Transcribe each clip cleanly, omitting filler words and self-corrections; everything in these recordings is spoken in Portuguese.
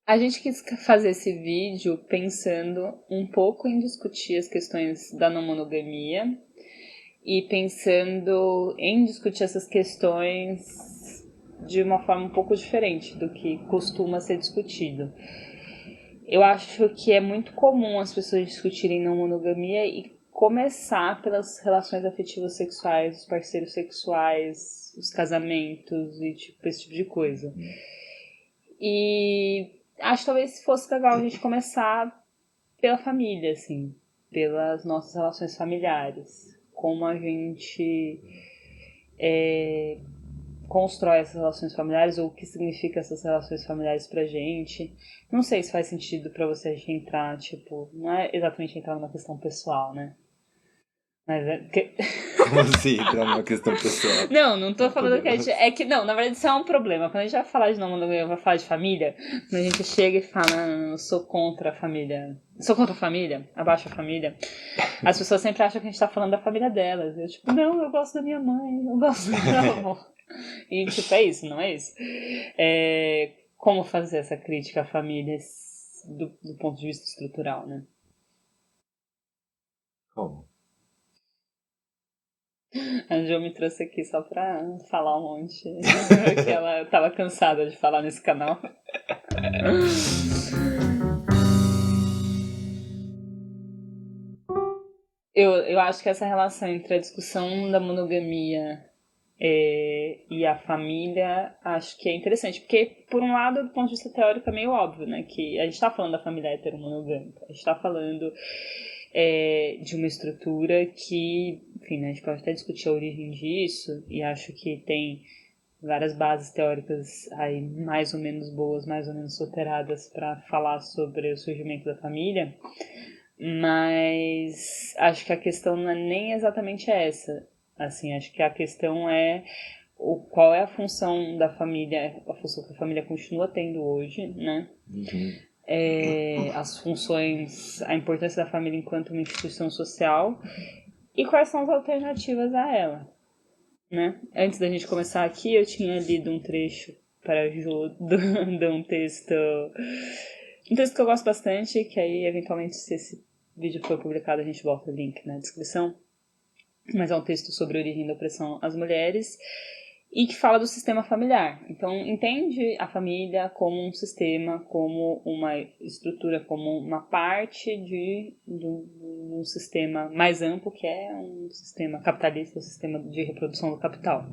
A gente quis fazer esse vídeo pensando um pouco em discutir as questões da não monogamia e pensando em discutir essas questões de uma forma um pouco diferente do que costuma ser discutido. Eu acho que é muito comum as pessoas discutirem não monogamia e começar pelas relações afetivas sexuais, os parceiros sexuais, os casamentos e tipo, esse tipo de coisa. E acho que talvez fosse legal a gente começar pela família, assim, pelas nossas relações familiares. Como a gente constrói essas relações familiares ou o que significa essas relações familiares pra gente. Não sei se faz sentido pra você a gente entrar, tipo, não é exatamente entrar numa questão pessoal, né? Mas é que... Como assim, entrar numa questão pessoal? Não tô Não falando que a gente. podemos. É que, não, na verdade isso é um problema. Quando a gente vai falar de não monogamia, vai falar de família, quando a gente chega e fala, eu sou contra a família. Sou contra a família, abaixo a família. As pessoas sempre acham que a gente tá falando da família delas. Eu, tipo, não, eu gosto da minha mãe, eu gosto do meu avô. E, tipo, é isso, não é isso? Como fazer essa crítica à família do ponto de vista estrutural, né? Como? A Jo me trouxe aqui só pra falar um monte. Que ela tava cansada de falar nesse canal. Eu acho que essa relação entre a discussão da monogamia e a família, acho que é interessante. Porque, por um lado, do ponto de vista teórico, é meio óbvio, né? Que a gente tá falando da família heteromonogâmica. A gente tá falando de uma estrutura que, enfim, né, a gente pode até discutir a origem disso. E acho que tem várias bases teóricas aí mais ou menos boas, mais ou menos superadas para falar sobre o surgimento da família, mas acho que a questão não é nem exatamente essa. Assim, acho que a questão é qual é a função da família, a função que a família continua tendo hoje, né? Uhum. As funções, a importância da família enquanto uma instituição social e quais são as alternativas a ela, né? Antes da gente começar aqui, eu tinha lido um trecho para a Jo de um texto que eu gosto bastante, que aí, eventualmente, se esse vídeo for publicado, a gente bota o link na descrição. Mas é um texto sobre a origem da opressão às mulheres e que fala do sistema familiar. Então, entende a família como um sistema, como uma estrutura, como uma parte de um sistema mais amplo, que é um sistema capitalista, um sistema de reprodução do capital.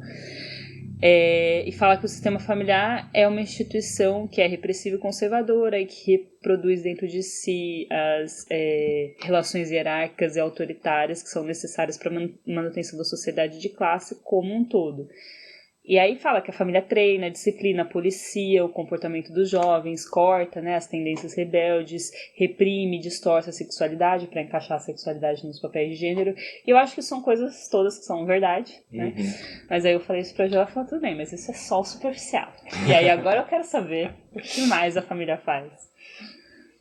E fala que o sistema familiar é uma instituição que é repressiva e conservadora e que reproduz dentro de si as relações hierárquicas e autoritárias que são necessárias para a manutenção da sociedade de classe como um todo. E aí fala que a família treina, disciplina, policia o comportamento dos jovens, corta, né, as tendências rebeldes, reprime, distorce a sexualidade para encaixar a sexualidade nos papéis de gênero. E eu acho que são coisas todas que são verdade, né? Uhum. Mas aí eu falei isso pra Jo, ela falou, tudo bem, mas isso é só o superficial. E aí agora eu quero saber o que mais a família faz.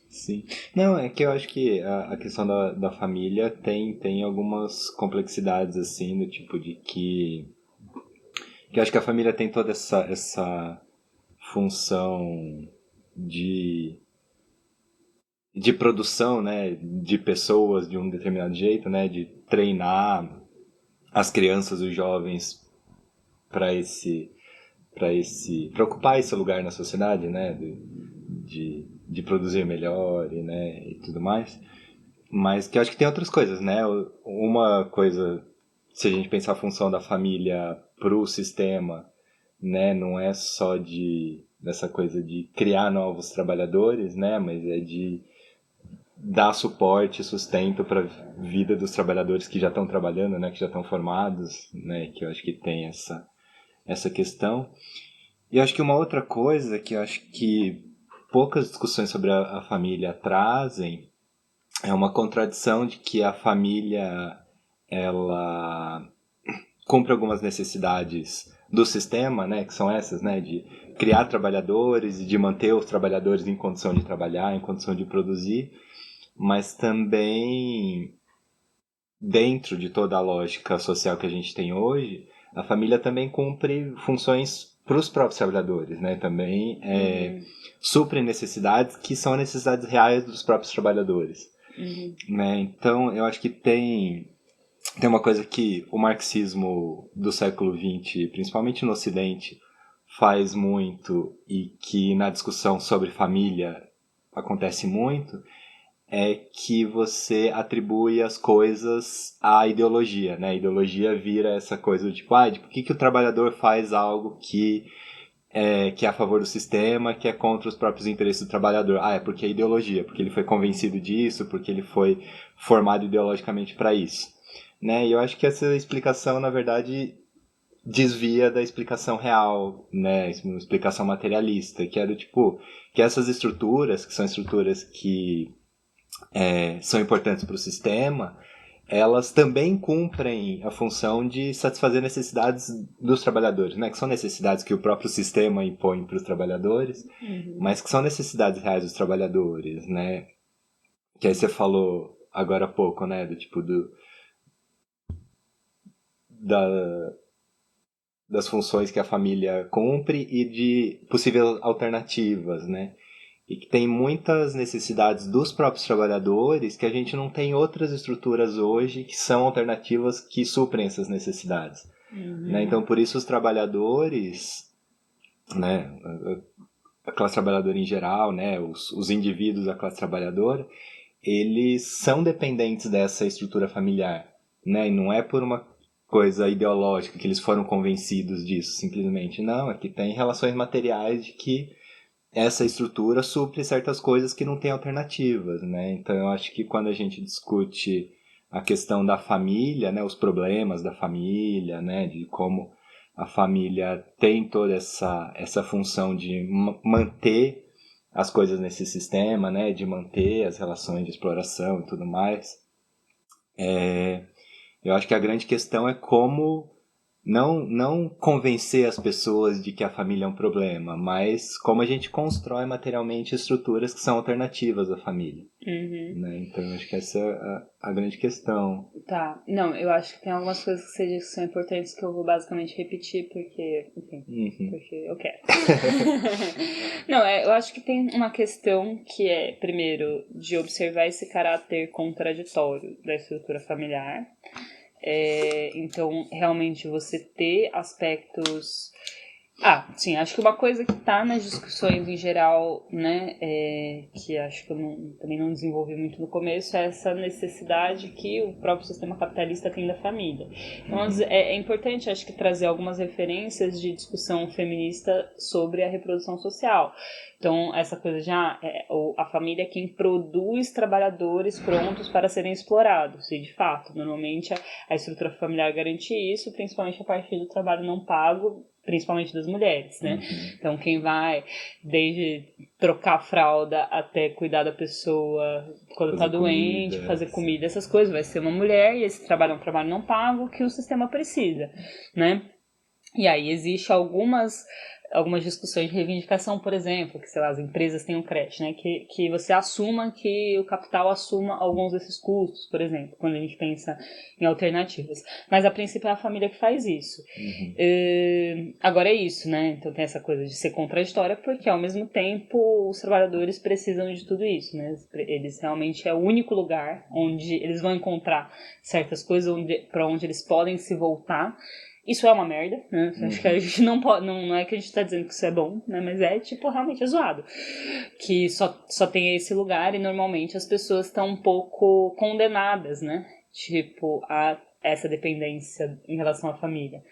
Sim. Não, é que eu acho que a questão da família tem algumas complexidades, assim, do tipo de que eu acho que a família tem toda essa função de, de produção, né, de pessoas de um determinado jeito, né, de treinar as crianças, os jovens para ocupar esse lugar na sociedade, né, de produzir melhor e, né, e tudo mais. Mas que eu acho que tem outras coisas, né? Uma coisa, se a gente pensar a função da família pro sistema, né, não é só dessa coisa de criar novos trabalhadores, né, mas é de dar suporte, sustento para a vida dos trabalhadores que já estão trabalhando, né, que já estão formados, né, que eu acho que tem essa questão. E eu acho que uma outra coisa que eu acho que poucas discussões sobre a família trazem é uma contradição de que a família ela cumpre algumas necessidades do sistema, né, que são essas, né, de criar trabalhadores e de manter os trabalhadores em condição de trabalhar, em condição de produzir, mas também dentro de toda a lógica social que a gente tem hoje, a família também cumpre funções para os próprios trabalhadores, né? Também suprem necessidades que são necessidades reais dos próprios trabalhadores. Né? Então, eu acho que tem uma coisa que o marxismo do século XX, principalmente no Ocidente, faz muito e que na discussão sobre família acontece muito, é que você atribui as coisas à ideologia, né? A ideologia vira essa coisa do tipo, por que o trabalhador faz algo que é a favor do sistema, que é contra os próprios interesses do trabalhador? É porque é ideologia, porque ele foi convencido disso, porque ele foi formado ideologicamente para isso. Né? E eu acho que essa explicação, na verdade, desvia da explicação real, né? Uma explicação materialista, que é do tipo, que essas estruturas, que são estruturas que são importantes para o sistema, elas também cumprem a função de satisfazer necessidades dos trabalhadores, né? Que são necessidades que o próprio sistema impõe para os trabalhadores, mas que são necessidades reais dos trabalhadores, né? Que aí você falou agora há pouco, né? Do tipo das funções que a família cumpre e de possíveis alternativas, né? E que tem muitas necessidades dos próprios trabalhadores que a gente não tem outras estruturas hoje que são alternativas que suprem essas necessidades. Né? Então, por isso os trabalhadores, né, a classe trabalhadora em geral, né, os indivíduos da classe trabalhadora, eles são dependentes dessa estrutura familiar. Né? E não é por uma coisa ideológica que eles foram convencidos disso, simplesmente. Não, é que tem relações materiais de que essa estrutura supre certas coisas que não tem alternativas, né? Então eu acho que quando a gente discute a questão da família, né, os problemas da família, né, de como a família tem toda essa função de manter as coisas nesse sistema, né, de manter as relações de exploração e tudo mais, eu acho que a grande questão é como não convencer as pessoas de que a família é um problema, mas como a gente constrói materialmente estruturas que são alternativas à família. Né? Então, eu acho que essa é a grande questão. Tá. Não, eu acho que tem algumas coisas que você disse que são importantes que eu vou basicamente repetir porque, enfim, porque eu quero. Não, eu acho que tem uma questão que é, primeiro, de observar esse caráter contraditório da estrutura familiar. Então, realmente, você ter aspectos... sim, acho que uma coisa que está nas discussões em geral, né, que acho que eu também não desenvolvi muito no começo, é essa necessidade que o próprio sistema capitalista tem da família. Então, é importante, acho que, trazer algumas referências de discussão feminista sobre a reprodução social. Então, essa coisa de a família é quem produz trabalhadores prontos para serem explorados. E, de fato, normalmente a estrutura familiar garante isso, principalmente a partir do trabalho não pago, principalmente das mulheres, né? Então, quem vai desde trocar a fralda até cuidar da pessoa quando tá doente, fazer comida, essas coisas, vai ser uma mulher, e esse trabalho é um trabalho não pago que o sistema precisa, né? E aí existe algumas discussões de reivindicação, por exemplo, que, sei lá, as empresas têm um creche, né? Que você assuma que o capital assuma alguns desses custos, por exemplo, quando a gente pensa em alternativas. Mas, a princípio, é a família que faz isso. Agora é isso, né? Então tem essa coisa de ser contraditória, porque, ao mesmo tempo, os trabalhadores precisam de tudo isso, né? Eles realmente é o único lugar onde eles vão encontrar certas coisas, para onde eles podem se voltar. Isso é uma merda, né? Acho que a gente não pode, não é que a gente tá dizendo que isso é bom, né? Mas realmente é zoado. Que só tem esse lugar e normalmente as pessoas estão um pouco condenadas, né? A essa dependência em relação à família.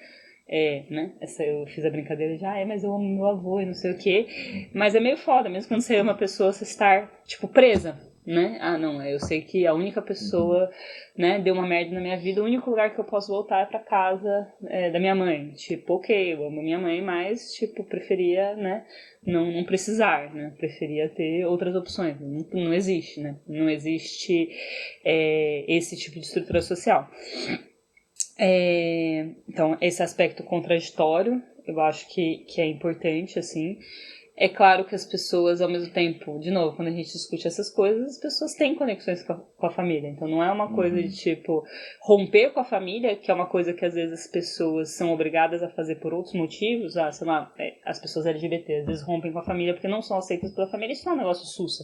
Né? Eu fiz a brincadeira de, mas eu amo meu avô e não sei o quê. Mas é meio foda, mesmo quando você ama a pessoa, você estar, presa. Né? Não, eu sei que a única pessoa, né, deu uma merda na minha vida, o único lugar que eu posso voltar é pra casa da minha mãe. Ok, eu amo minha mãe, mas, preferia, né, não precisar, né, preferia ter outras opções. Não existe, né, não existe esse tipo de estrutura social. Então, esse aspecto contraditório, eu acho que é importante, assim. É claro que as pessoas, ao mesmo tempo, de novo, quando a gente discute essas coisas, as pessoas têm conexões com a família. Então não é uma coisa de, tipo, romper com a família, que é uma coisa que às vezes as pessoas são obrigadas a fazer por outros motivos. Sei lá, as pessoas LGBT às vezes rompem com a família porque não são aceitas pela família. Isso não é um negócio sussa.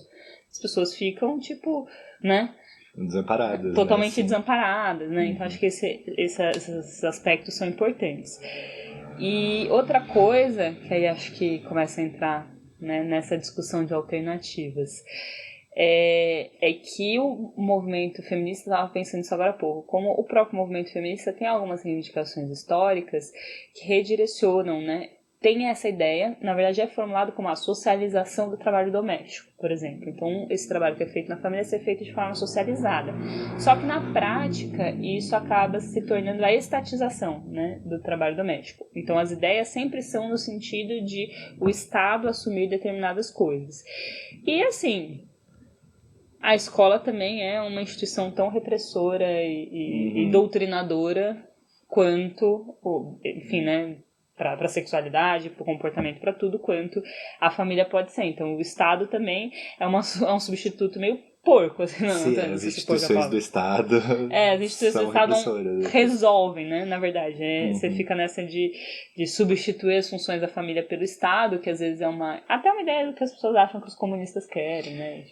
As pessoas ficam, tipo, né? Desamparadas, totalmente né? desamparadas, né? Então acho que esses aspectos são importantes. E outra coisa, que aí acho que começa a entrar, né, nessa discussão de alternativas, é que o movimento feminista, estava pensando nisso agora há pouco, como o próprio movimento feminista tem algumas reivindicações históricas que redirecionam, né? Tem essa ideia, na verdade é formulado como a socialização do trabalho doméstico, por exemplo. Então, esse trabalho que é feito na família é ser feito de forma socializada. Só que na prática, isso acaba se tornando a estatização, né, do trabalho doméstico. Então, as ideias sempre são no sentido de o Estado assumir determinadas coisas. E assim, a escola também é uma instituição tão repressora e doutrinadora quanto, enfim, né, para a sexualidade, para o comportamento, para tudo quanto a família pode ser. Então o Estado também é um substituto meio porco, assim, não Sim, sei as se porco é a instituições do palavra. Estado As instituições do são Estado não repressoras. resolvem, né? Na verdade, você fica nessa de substituir as funções da família pelo Estado, que às vezes é até uma ideia do que as pessoas acham que os comunistas querem, né?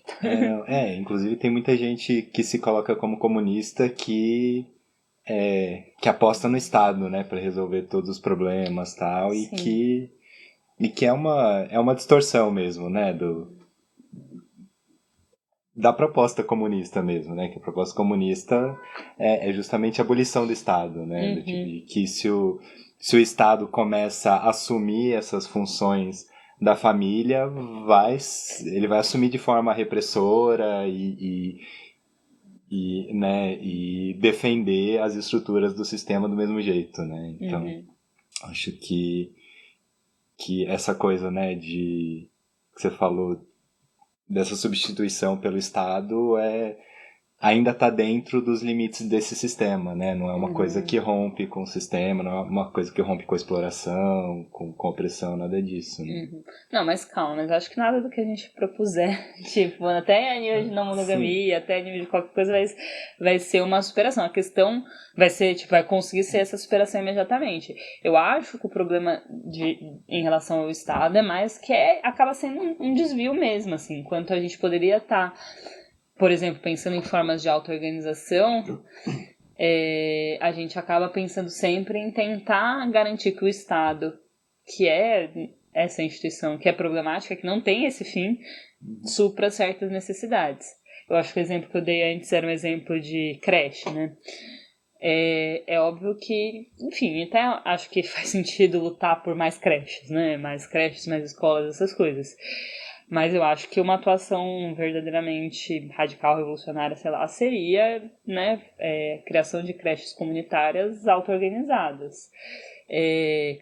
Inclusive tem muita gente que se coloca como comunista que aposta no Estado, né, para resolver todos os problemas tal, e que é uma distorção mesmo, né, da proposta comunista mesmo, né, que a proposta comunista é justamente a abolição do Estado, né, do tipo de que se o Estado começa a assumir essas funções da família, ele vai assumir de forma repressora né, e defender as estruturas do sistema do mesmo jeito, né? Então, acho que essa coisa, né, que você falou dessa substituição pelo Estado ainda está dentro dos limites desse sistema, né? Não é uma coisa que rompe com o sistema, não é uma coisa que rompe com a exploração, com a opressão, nada disso, né? Não, mas calma, mas acho que nada do que a gente propuser, tipo, até a nível de não monogamia, até a nível de qualquer coisa, vai ser uma superação. A questão vai ser, tipo, vai conseguir ser essa superação imediatamente. Eu acho que o problema em relação ao Estado é mais que acaba sendo um desvio mesmo, assim, enquanto a gente poderia estar, por exemplo, pensando em formas de auto-organização, a gente acaba pensando sempre em tentar garantir que o Estado, que é essa instituição que é problemática, que não tem esse fim, supra certas necessidades. Eu acho que o exemplo que eu dei antes era um exemplo de creche, né? É óbvio que, enfim, até acho que faz sentido lutar por mais creches, né? Mais creches, mais escolas, essas coisas. Mas eu acho que uma atuação verdadeiramente radical, revolucionária, sei lá, seria, né, criação de creches comunitárias auto-organizadas.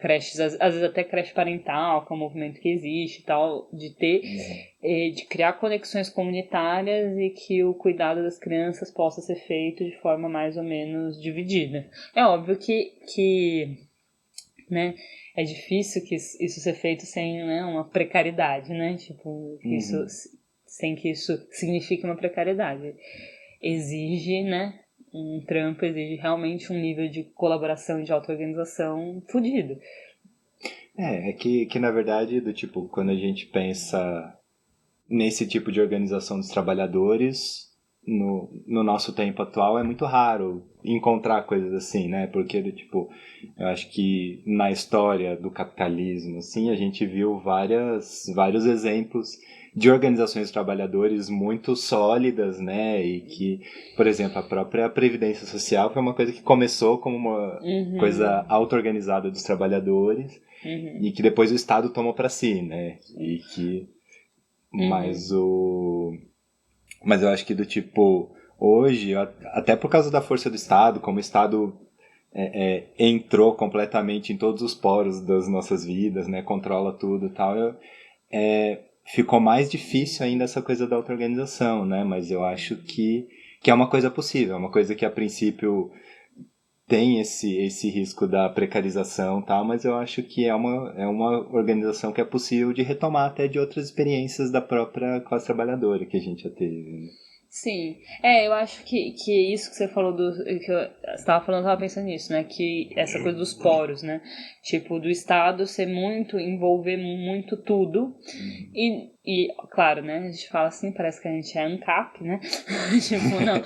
Creches, às vezes até creche parental, que é um movimento que existe e tal, de criar conexões comunitárias e que o cuidado das crianças possa ser feito de forma mais ou menos dividida. É óbvio que né, é difícil que isso ser feito sem, né, uma precariedade, né? Tipo, sem que isso signifique uma precariedade. Exige, né? Um trampo exige realmente um nível de colaboração e de auto-organização fodido. Que na verdade, do tipo, quando a gente pensa nesse tipo de organização dos trabalhadores, no nosso tempo atual é muito raro encontrar coisas assim, né? Porque, tipo, eu acho que na história do capitalismo, assim, a gente viu vários exemplos de organizações de trabalhadores muito sólidas, né? E que, por exemplo, a própria Previdência Social foi uma coisa que começou como uma coisa auto-organizada dos trabalhadores e que depois o Estado tomou para si, né? E que mas eu acho que do tipo hoje, até por causa da força do Estado, como o Estado entrou completamente em todos os poros das nossas vidas, né, controla tudo e tal, ficou mais difícil ainda essa coisa da auto-organização, né, mas eu acho que é uma coisa possível, é uma coisa que a princípio tem esse risco da precarização e tal, mas eu acho que é uma organização que é possível de retomar até de outras experiências da própria classe trabalhadora que a gente já teve. Sim, eu acho que isso que você falou que você estava falando, eu estava pensando nisso, né? Que essa coisa dos poros, né? Tipo, do Estado ser muito, envolver muito tudo. E claro, né? A gente fala assim, parece que a gente é ANCAP, né? Tipo, não.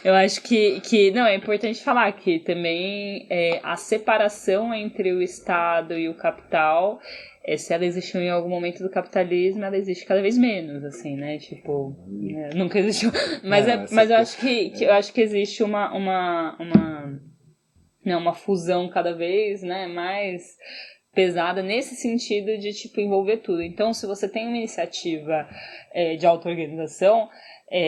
Eu acho que não, é importante falar que também a separação entre o Estado e o capital, se ela existiu em algum momento do capitalismo, ela existe cada vez menos, assim, né? Tipo, nunca existiu. Mas eu acho eu acho que existe uma fusão cada vez, né, mais pesada nesse sentido de, tipo, envolver tudo. Então, se você tem uma iniciativa de auto-organização,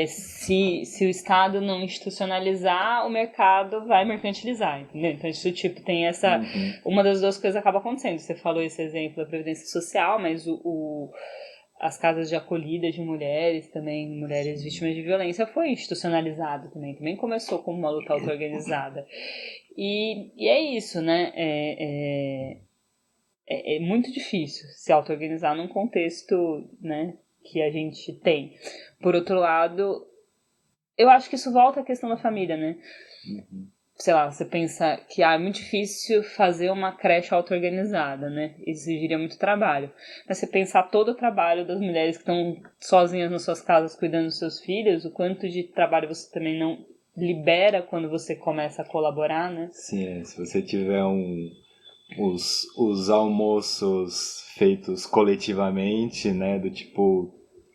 se o Estado não institucionalizar, o mercado vai mercantilizar, entendeu? Então, isso, tipo, tem essa... Uma das duas coisas acaba acontecendo. Você falou esse exemplo da Previdência Social, mas as casas de acolhida de mulheres também, mulheres vítimas de violência, foi institucionalizado também. Também começou como uma luta auto-organizada. E é isso, né? É muito difícil se auto-organizar num contexto, né, que a gente tem. Por outro lado, eu acho que isso volta à questão da família, né? Sei lá, você pensa que é muito difícil fazer uma creche auto-organizada, né? Exigiria muito trabalho. Mas você pensar todo o trabalho das mulheres que estão sozinhas nas suas casas cuidando dos seus filhos, o quanto de trabalho você também não libera quando você começa a colaborar, né? Sim, se você tiver os almoços feitos coletivamente, né, do tipo,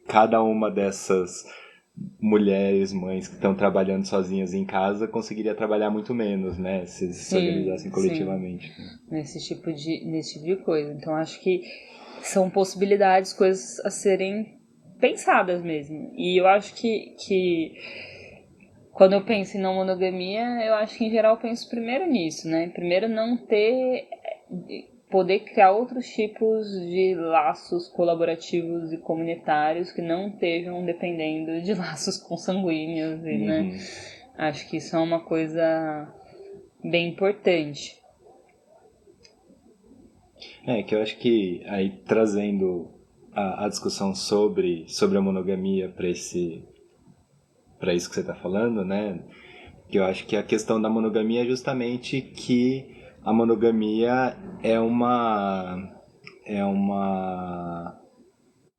cada uma dessas mulheres, mães que estão trabalhando sozinhas em casa conseguiria trabalhar muito menos, né, se organizassem coletivamente. Nesse tipo de coisa. Então acho que são possibilidades, coisas a serem pensadas mesmo. E eu acho que quando eu penso em não monogamia, eu acho que em geral eu penso primeiro nisso, né? Primeiro não ter... poder criar outros tipos de laços colaborativos e comunitários que não estejam dependendo de laços consanguíneos, né? Acho que isso é uma coisa bem importante. Que eu acho que aí trazendo a discussão sobre a monogamia para isso que você está falando, né? Que eu acho que a questão da monogamia é justamente que a monogamia é uma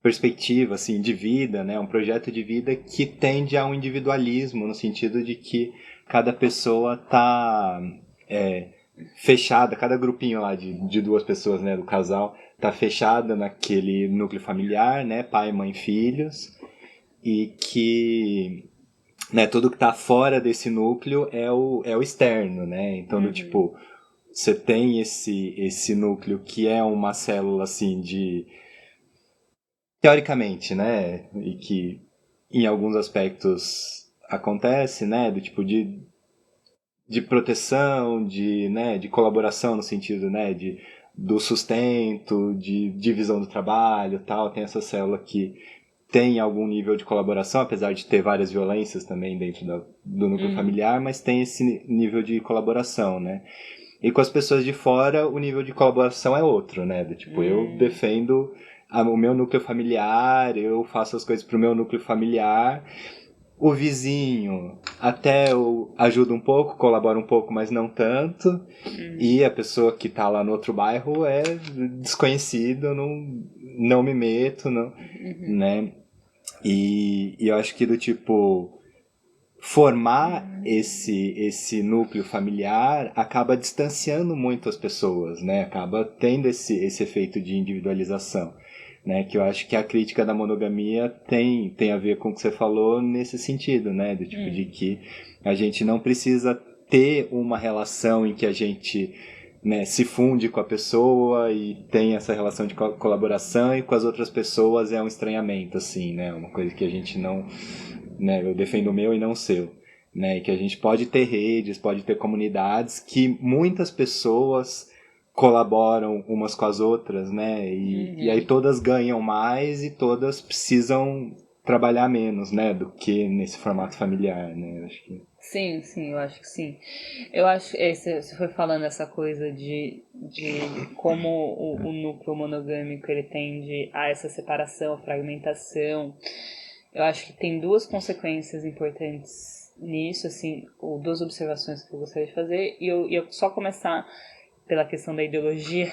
perspectiva assim de vida, né? Um projeto de vida que tende a um individualismo no sentido de que cada pessoa tá fechada, cada grupinho lá de duas pessoas, né, do casal, tá fechada naquele núcleo familiar, né, pai, mãe, filhos, e que, né, tudo que tá fora desse núcleo é o externo, né, então do tipo, você tem esse núcleo que é uma célula assim de, teoricamente, né, e que em alguns aspectos acontece, né, do tipo de proteção, né, de colaboração no sentido, né, do sustento, de divisão do trabalho, tal, tem essa célula que tem algum nível de colaboração, apesar de ter várias violências também dentro do núcleo familiar, mas tem esse nível de colaboração, né? E com as pessoas de fora, o nível de colaboração é outro, né? Tipo, eu defendo o meu núcleo familiar, eu faço as coisas pro meu núcleo familiar, o vizinho até eu ajuda um pouco, colabora um pouco, mas não tanto. E a pessoa que tá lá no outro bairro é desconhecido, não me meto, não, né? E eu acho que do tipo formar esse núcleo familiar acaba distanciando muito as pessoas, né? Acaba tendo esse efeito de individualização. Né, que eu acho que a crítica da monogamia tem a ver com o que você falou nesse sentido, né, do tipo de que a gente não precisa ter uma relação em que a gente, né, se funde com a pessoa e tem essa relação de colaboração e com as outras pessoas é um estranhamento, assim, né, uma coisa que a gente não, né, eu defendo o meu e não o seu. Né, e que a gente pode ter redes, pode ter comunidades que muitas pessoas colaboram umas com as outras, né? E aí todas ganham mais e todas precisam trabalhar menos, né? Do que nesse formato familiar, né? Eu acho que... Sim, eu acho que sim. Eu acho que você foi falando essa coisa de como o núcleo monogâmico ele tende a essa separação, a fragmentação. Eu acho que tem duas consequências importantes nisso, assim, ou duas observações que eu gostaria de fazer, e eu só começar pela questão da ideologia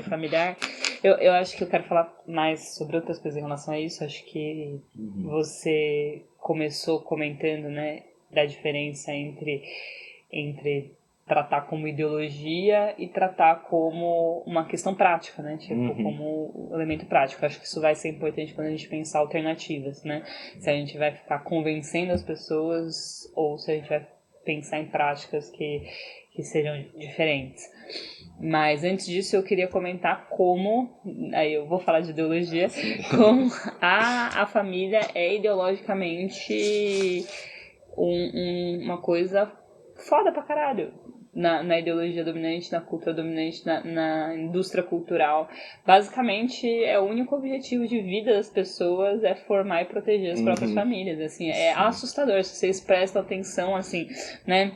familiar. Eu acho que eu quero falar mais sobre outras coisas em relação a isso. Acho que você começou comentando, né, da diferença entre tratar como ideologia e tratar como uma questão prática, né? Tipo, como um elemento prático. Acho que isso vai ser importante quando a gente pensar alternativas, né? Se a gente vai ficar convencendo as pessoas ou se a gente vai pensar em práticas que sejam diferentes. Mas antes disso eu queria comentar como, aí eu vou falar de ideologia, como a família é ideologicamente uma coisa foda pra caralho. Na ideologia dominante, na cultura dominante, na indústria cultural. Basicamente, o único objetivo de vida das pessoas é formar e proteger as próprias famílias. Assim, é assustador se vocês prestam atenção, assim, né?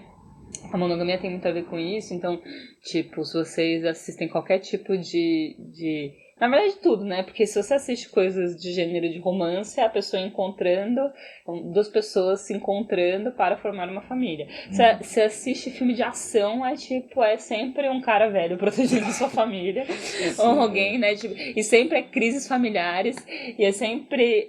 A monogamia tem muito a ver com isso, então, tipo, se vocês assistem qualquer tipo de... Na verdade, tudo, né? Porque se você assiste coisas de gênero de romance, é a pessoa encontrando, duas pessoas se encontrando para formar uma família. Se assiste filme de ação, é sempre um cara velho protegendo sua família. Ou alguém, né? Tipo, e sempre é crises familiares, e é sempre,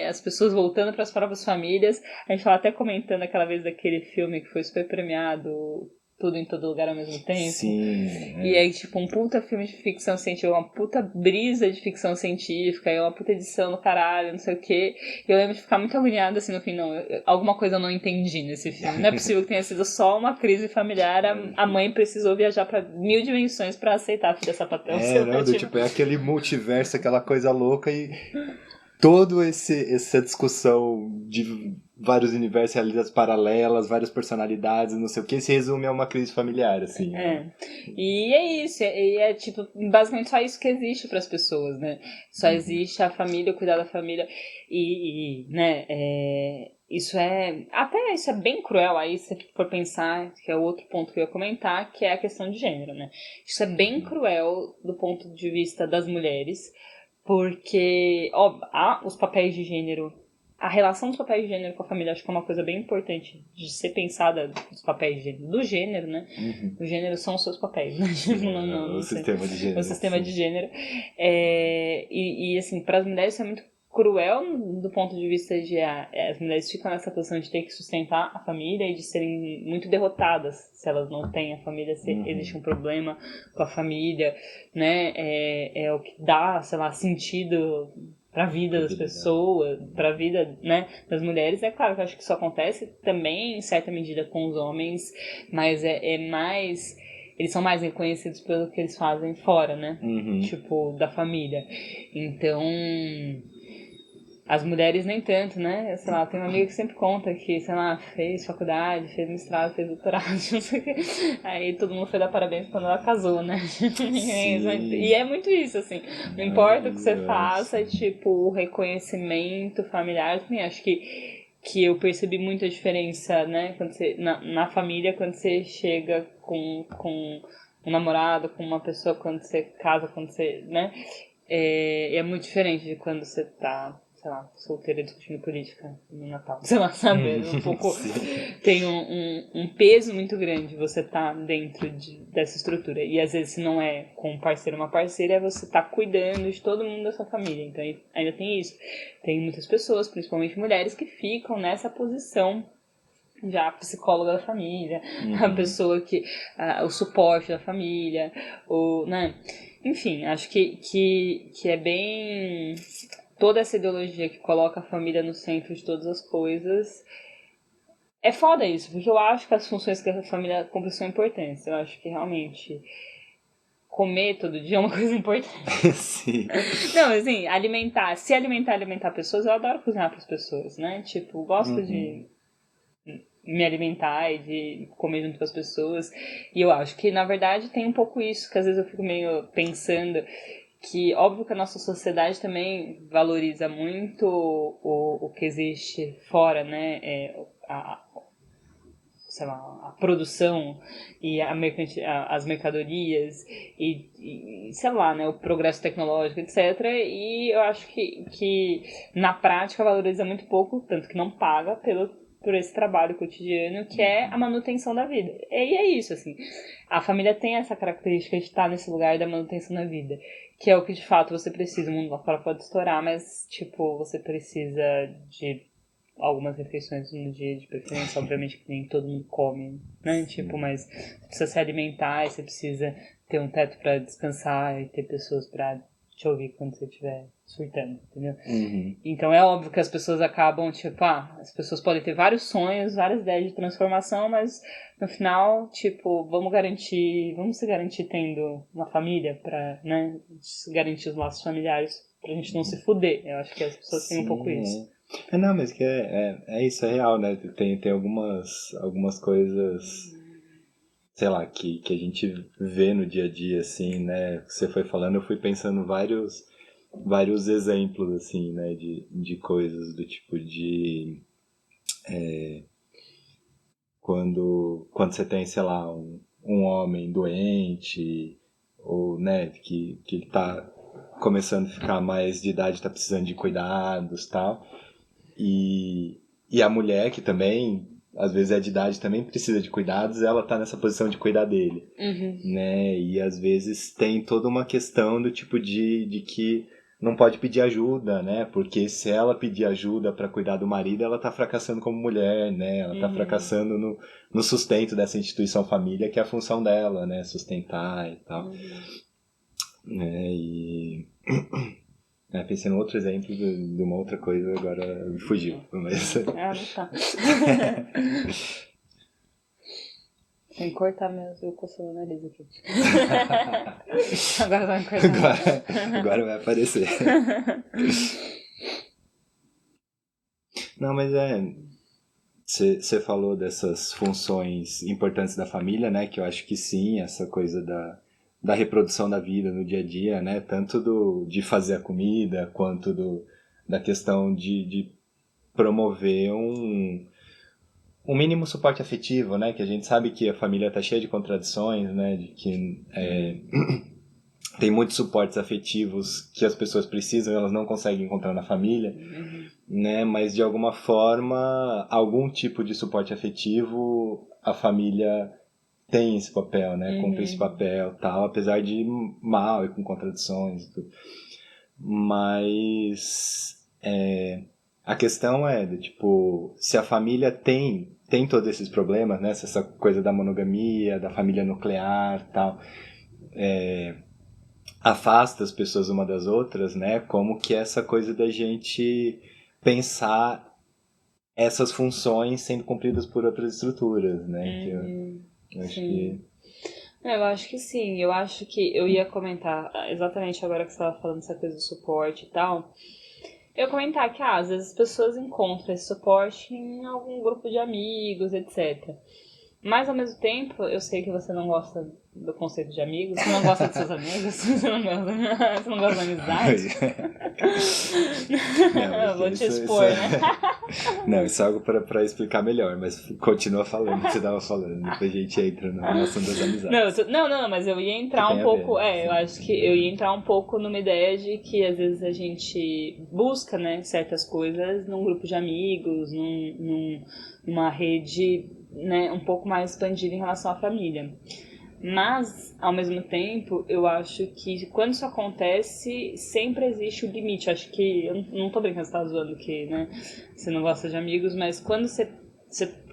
as pessoas voltando para as próprias famílias. A gente tava até comentando aquela vez daquele filme que foi super premiado, Tudo em Todo Lugar ao Mesmo Tempo. Sim. E é tipo um puta filme de ficção científica, uma puta brisa de ficção científica, e uma puta edição do caralho, não sei o quê. E eu lembro de ficar muito agoniada assim no fim, não, alguma coisa eu não entendi nesse filme. Não é possível que tenha sido só uma crise familiar, a mãe precisou viajar pra 1000 dimensões pra aceitar a filha sapatão. É aquele multiverso, aquela coisa louca e toda essa discussão de vários universos, realidades paralelas, várias personalidades, não sei o que, se resume a uma crise familiar, assim. E é isso, é tipo, basicamente só isso que existe para as pessoas, né? Só existe a família, cuidar da família né, isso é bem cruel, aí se for pensar, que é o outro ponto que eu ia comentar, que é a questão de gênero, né? Isso é bem cruel do ponto de vista das mulheres, porque, há os papéis de gênero, a relação dos papéis de gênero com a família, acho que é uma coisa bem importante de ser pensada, dos papéis de gênero, do gênero, né? O gênero são os seus papéis, né? O sistema de gênero. O sistema de gênero. E assim, para as mulheres isso é muito cruel do ponto de vista de as mulheres ficam nessa posição de ter que sustentar a família e de serem muito derrotadas se elas não têm a família, se existe um problema com a família, né? É o que dá, sei lá, sentido para a vida das pessoas, para a vida, né, das mulheres. É claro que eu acho que isso acontece também em certa medida com os homens, mas é mais... Eles são mais reconhecidos pelo que eles fazem fora, né? Tipo, da família. Então, as mulheres nem tanto, né? Sei lá, tem uma amiga que sempre conta que, sei lá, fez faculdade, fez mestrado, fez doutorado, não sei o que. Aí todo mundo foi dar parabéns quando ela casou, né? E é muito isso, assim. Não importa o que você faça, tipo, o reconhecimento familiar, também acho que eu percebi muita diferença, né? Quando você, na família, quando você chega com um namorado, com uma pessoa, quando você casa, quando você, né? É muito diferente de quando você tá, sei lá, solteira discutindo política no Natal. Sei lá, sabe? Um pouco... Tem um peso muito grande você tá dentro dessa estrutura. E às vezes se não é com um parceiro ou uma parceira, é você tá cuidando de todo mundo da sua família. Então ainda tem isso. Tem muitas pessoas, principalmente mulheres, que ficam nessa posição já a psicóloga da família, a pessoa que... o suporte da família, né? Enfim, acho que é bem... Toda essa ideologia que coloca a família no centro de todas as coisas... É foda isso, porque eu acho que as funções que a família cumpre são importantes. Eu acho que realmente... Comer todo dia é uma coisa importante. Sim. Não, assim, alimentar pessoas, eu adoro cozinhar para as pessoas, né? Tipo, gosto de me alimentar e de comer junto com as pessoas. E eu acho que, na verdade, tem um pouco isso, que às vezes eu fico meio pensando que, óbvio que a nossa sociedade também valoriza muito o que existe fora, né? sei lá, a produção e as mercadorias e, sei lá, né, o progresso tecnológico, etc. E eu acho que na prática valoriza muito pouco, tanto que não paga por esse trabalho cotidiano, que é a manutenção da vida. E é isso, assim. A família tem essa característica de estar nesse lugar da manutenção da vida, que é o que de fato você precisa. O mundo lá fora pode estourar, mas, tipo, você precisa de algumas refeições no dia, de preferência, obviamente que nem todo mundo come, né? Tipo, mas você precisa se alimentar e você precisa ter um teto pra descansar e ter pessoas pra te ouvir quando você estiver surtando, entendeu? Então é óbvio que as pessoas acabam, tipo, as pessoas podem ter vários sonhos, várias ideias de transformação, mas no final, tipo, vamos se garantir tendo uma família pra, né, garantir os laços familiares pra gente não se fuder. Eu acho que as pessoas têm um pouco isso. Não, mas que é isso, é real, né? Tem algumas coisas, sei lá, que a gente vê no dia a dia, assim, né? Que você foi falando, eu fui pensando vários exemplos, assim, né? De coisas do tipo de... Quando você tem, sei lá, um homem doente, ou, né, que ele tá começando a ficar mais de idade, tá precisando de cuidados e tal. E a mulher, que também, às vezes é de idade, também precisa de cuidados, ela tá nessa posição de cuidar dele, né? E às vezes tem toda uma questão do tipo de que não pode pedir ajuda, né? Porque se ela pedir ajuda para cuidar do marido, ela tá fracassando como mulher, né? Ela tá fracassando no sustento dessa instituição família, que é a função dela, né? Sustentar e tal. Né? E... pensei num outro exemplo de uma outra coisa, agora fugiu. Mas... não tá. Tem que cortar mesmo, eu coçando o nariz aqui. Agora vai cortar. Agora vai aparecer. Não, mas você falou dessas funções importantes da família, né? Que eu acho que sim, essa coisa da reprodução da vida no dia a dia, né? Tanto de fazer a comida, quanto da questão de promover um mínimo suporte afetivo, né? Que a gente sabe que a família tá cheia de contradições, né? De que tem muitos suportes afetivos que as pessoas precisam e elas não conseguem encontrar na família, né? Mas de alguma forma, algum tipo de suporte afetivo a família tem esse papel, né? Cumpre esse papel, tal, apesar de mal e com contradições e tudo. Mas a questão é de, tipo, se a família tem todos esses problemas, né? Essa coisa da monogamia, da família nuclear, tal, afasta as pessoas uma das outras, né? Como que essa coisa da gente pensar essas funções sendo cumpridas por outras estruturas, né? Que eu acho que... Eu acho que sim. Eu acho que eu ia comentar exatamente agora que você estava falando essa coisa do suporte e tal. Eu ia comentar que às vezes as pessoas encontram esse suporte em algum grupo de amigos, etc. Mas ao mesmo tempo, eu sei que você não gosta do conceito de amigos, você não gosta dos seus amigos, você não gosta da amizade. Eu vou te expor, né? Não, isso é algo pra explicar melhor, mas continua falando o que você tava falando, depois a gente entra no assunto das amizades. Não, mas eu ia entrar um pouco, eu acho que eu ia entrar um pouco numa ideia de que às vezes a gente busca, né, certas coisas num grupo de amigos, numa rede, né, um pouco mais expandida em relação à família. Mas, ao mesmo tempo, eu acho que quando isso acontece, sempre existe o limite. Acho que, eu não tô brincando, você tá zoando que, né, você não gosta de amigos, mas quando você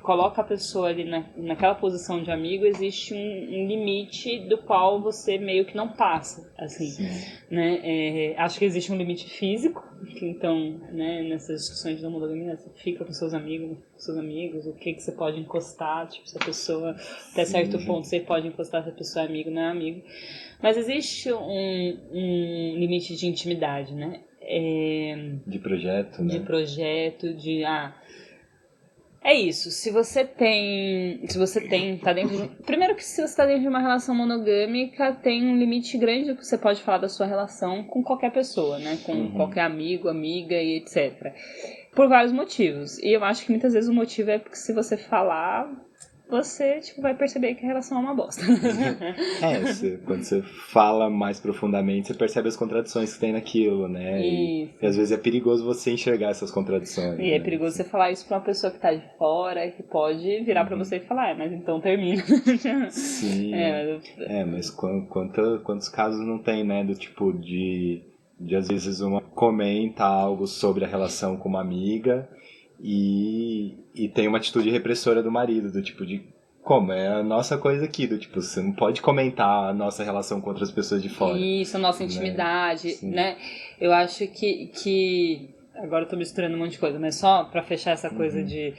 coloca a pessoa ali naquela posição de amigo, existe um limite do qual você meio que não passa, assim, né? Acho que existe um limite físico, que então, né, nessas discussões de monogamia, você fica com seus amigos, o que você pode encostar, tipo, se a pessoa, até certo ponto, você pode encostar se a pessoa é amigo, não é amigo. Mas existe um limite de intimidade, né? De projeto, né? De projeto, é isso, se você tá dentro de... Primeiro que se você tá dentro de uma relação monogâmica, tem um limite grande do que você pode falar da sua relação com qualquer pessoa, né? Com qualquer amigo, amiga e etc. Por vários motivos. E eu acho que muitas vezes o motivo é porque se você falar, você, tipo, vai perceber que a relação é uma bosta. Quando você fala mais profundamente, você percebe as contradições que tem naquilo, né? E às vezes é perigoso você enxergar essas contradições. E é perigoso você falar isso pra uma pessoa que tá de fora, que pode virar pra você e falar, mas então termina. Sim. Mas quantos casos não tem, né? Do tipo de às vezes uma comenta algo sobre a relação com uma amiga e tem uma atitude repressora do marido, do tipo de como? É a nossa coisa aqui, do tipo, você não pode comentar a nossa relação com outras pessoas de fora. Isso, a nossa intimidade, né? Eu acho que... Agora eu tô misturando um monte de coisa, mas só pra fechar essa coisa de...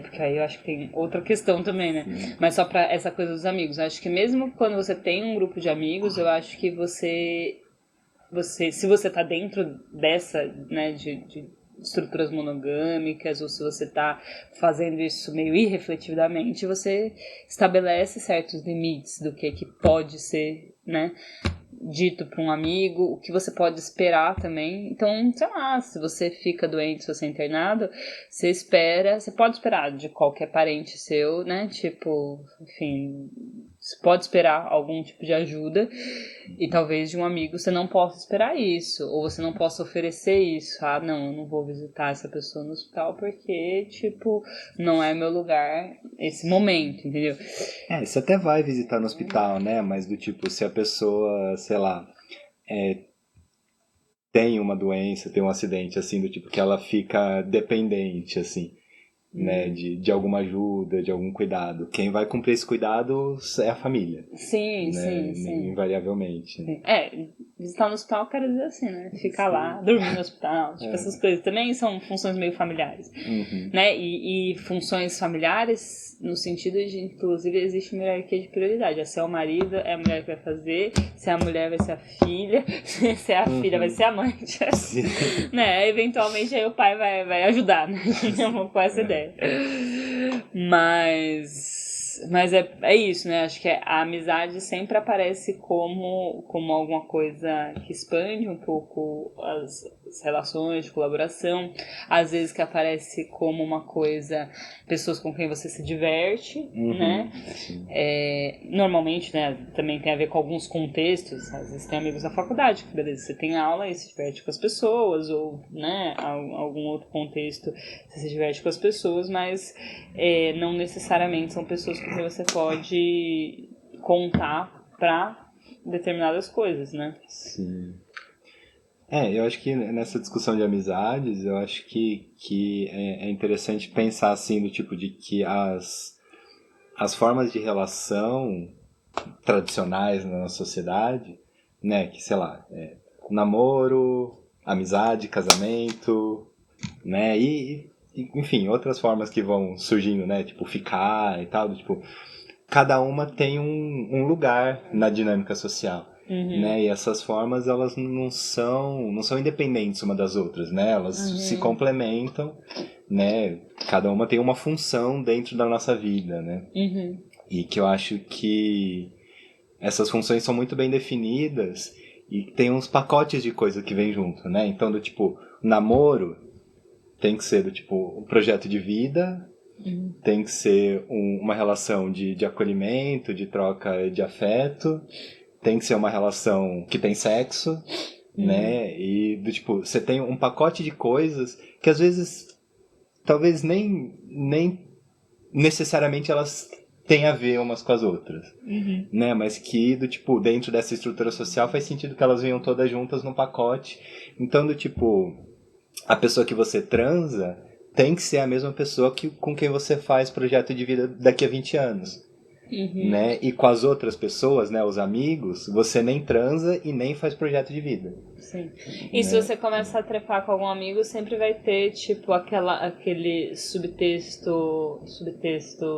porque aí eu acho que tem outra questão também, né? Mas só pra essa coisa dos amigos. Eu acho que mesmo quando você tem um grupo de amigos, eu acho que se você tá dentro dessa, né, de estruturas monogâmicas, ou se você tá fazendo isso meio irrefletidamente, você estabelece certos limites do que pode ser, né, dito para um amigo, o que você pode esperar também. Então, sei lá, se você fica doente, se você é internado, você pode esperar de qualquer parente seu, né, tipo, enfim, você pode esperar algum tipo de ajuda e talvez de um amigo você não possa esperar isso, ou você não possa oferecer isso. Ah, não, eu não vou visitar essa pessoa no hospital porque, tipo, não é meu lugar esse momento, entendeu? Você até vai visitar no hospital, né? Mas do tipo, se a pessoa, sei lá, tem uma doença, tem um acidente, assim, do tipo que ela fica dependente, assim, né? De alguma ajuda, de algum cuidado. Quem vai cumprir esse cuidado é a família. Sim, né? sim. Invariavelmente. Sim. Visitar no hospital quero dizer assim, né? Ficar lá, dormir no hospital, tipo, essas coisas também são funções meio familiares, né? E funções familiares no sentido de, inclusive, existe uma hierarquia de prioridade. Se é o marido, é a mulher que vai fazer, se é a mulher vai ser a filha, se é a filha vai ser a mãe, né? Eventualmente aí o pai vai ajudar, né? Com essa ideia. Mas é isso, né? Acho que a amizade sempre aparece como alguma coisa que expande um pouco as relações de colaboração. Às vezes que aparece como uma coisa, pessoas com quem você se diverte, né? Normalmente, né? Também tem a ver com alguns contextos. Às vezes tem amigos da faculdade, que beleza, você tem aula e se diverte com as pessoas, ou, né? Algum outro contexto, você se diverte com as pessoas, mas não necessariamente são pessoas com quem você pode contar pra determinadas coisas, né? Sim. Eu acho que nessa discussão de amizades, eu acho que é interessante pensar assim, do tipo de que as formas de relação tradicionais na nossa sociedade, né, que sei lá, namoro, amizade, casamento, né, e enfim, outras formas que vão surgindo, né, tipo ficar e tal, tipo, cada uma tem um lugar na dinâmica social. Né? E essas formas, elas não são independentes uma das outras, né? Elas se complementam, né? Cada uma tem uma função dentro da nossa vida, né? E que eu acho que essas funções são muito bem definidas e tem uns pacotes de coisa que vem junto, né? Então, do tipo, namoro tem que ser do tipo um projeto de vida, tem que ser uma relação de acolhimento, de troca de afeto, tem que ser uma relação que tem sexo, né? E do tipo, você tem um pacote de coisas que às vezes talvez nem necessariamente elas têm a ver umas com as outras, né? Mas que do tipo, dentro dessa estrutura social faz sentido que elas venham todas juntas num pacote. Então, do tipo, a pessoa que você transa tem que ser a mesma pessoa com quem você faz projeto de vida daqui a 20 anos. Né? E com as outras pessoas, né, os amigos, você nem transa e nem faz projeto de vida. Sim. E se você começa a trepar com algum amigo, sempre vai ter, tipo, aquele subtexto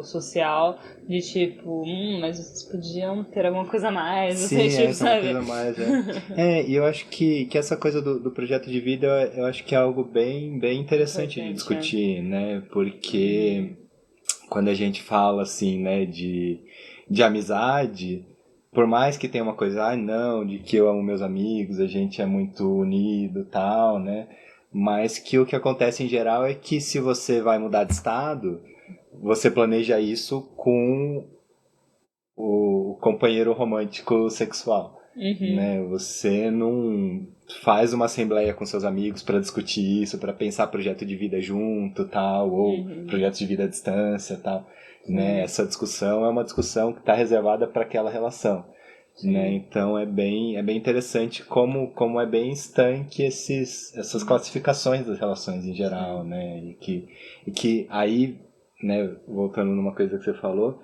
social de tipo, mas vocês podiam ter alguma coisa a mais. Sim, tipo, uma sabe? coisa a mais, e eu acho que essa coisa do projeto de vida, eu acho que é algo bem interessante de discutir, né? Porque quando a gente fala, assim, né, de amizade, por mais que tenha uma coisa, não, de que eu amo meus amigos, a gente é muito unido, tal, né? Mas que o que acontece em geral é que se você vai mudar de estado, você planeja isso com o companheiro romântico sexual, né? Você não faz uma assembleia com seus amigos para discutir isso, para pensar projeto de vida junto, tal, ou projetos de vida à distância, tal, né? Essa discussão é uma discussão que está reservada para aquela relação, né? Então é bem interessante como é bem estanque essas classificações das relações em geral, né? E que aí, né, voltando numa coisa que você falou,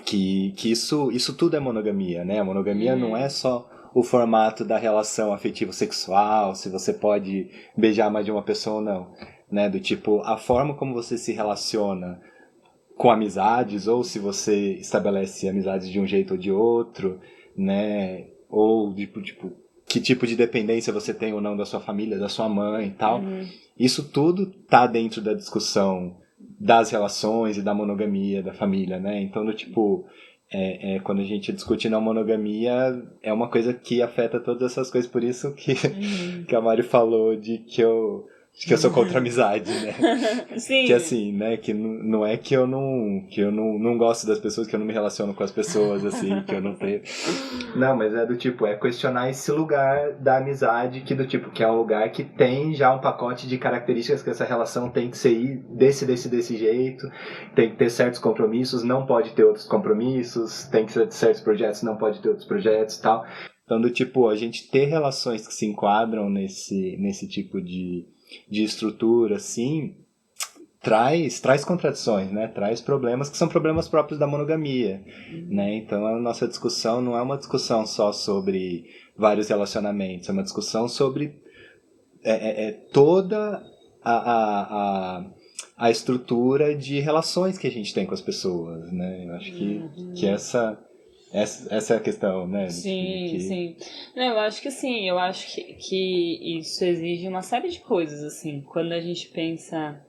que isso tudo é monogamia, né? A monogamia não é só o formato da relação afetivo-sexual, se você pode beijar mais de uma pessoa ou não, né? Do tipo, a forma como você se relaciona com amizades, ou se você estabelece amizades de um jeito ou de outro, né? Ou, tipo, que tipo de dependência você tem ou não da sua família, da sua mãe e tal. Isso tudo tá dentro da discussão das relações e da monogamia da família, né? Então, tipo, quando a gente discute não monogamia, é uma coisa que afeta todas essas coisas, por isso que a Mari falou de que eu sou contra a amizade, né? Sim. Que assim, né? Que não é que eu não gosto das pessoas, que eu não me relaciono com as pessoas, assim, que eu não tenho. Não, mas é do tipo, é questionar esse lugar da amizade, que do tipo, que é um lugar que tem já um pacote de características que essa relação tem que ser desse jeito, tem que ter certos compromissos, não pode ter outros compromissos, tem que ser certos projetos, não pode ter outros projetos e tal. Então, do tipo, a gente ter relações que se enquadram nesse tipo de estrutura, assim, traz contradições, né? Traz problemas que são problemas próprios da monogamia, né? Então a nossa discussão não é uma discussão só sobre vários relacionamentos, é uma discussão sobre toda a estrutura de relações que a gente tem com as pessoas, né? Eu acho que essa é a questão, né? Sim, sim. Não, eu acho que sim, eu acho que isso exige uma série de coisas, assim. Quando a gente pensa,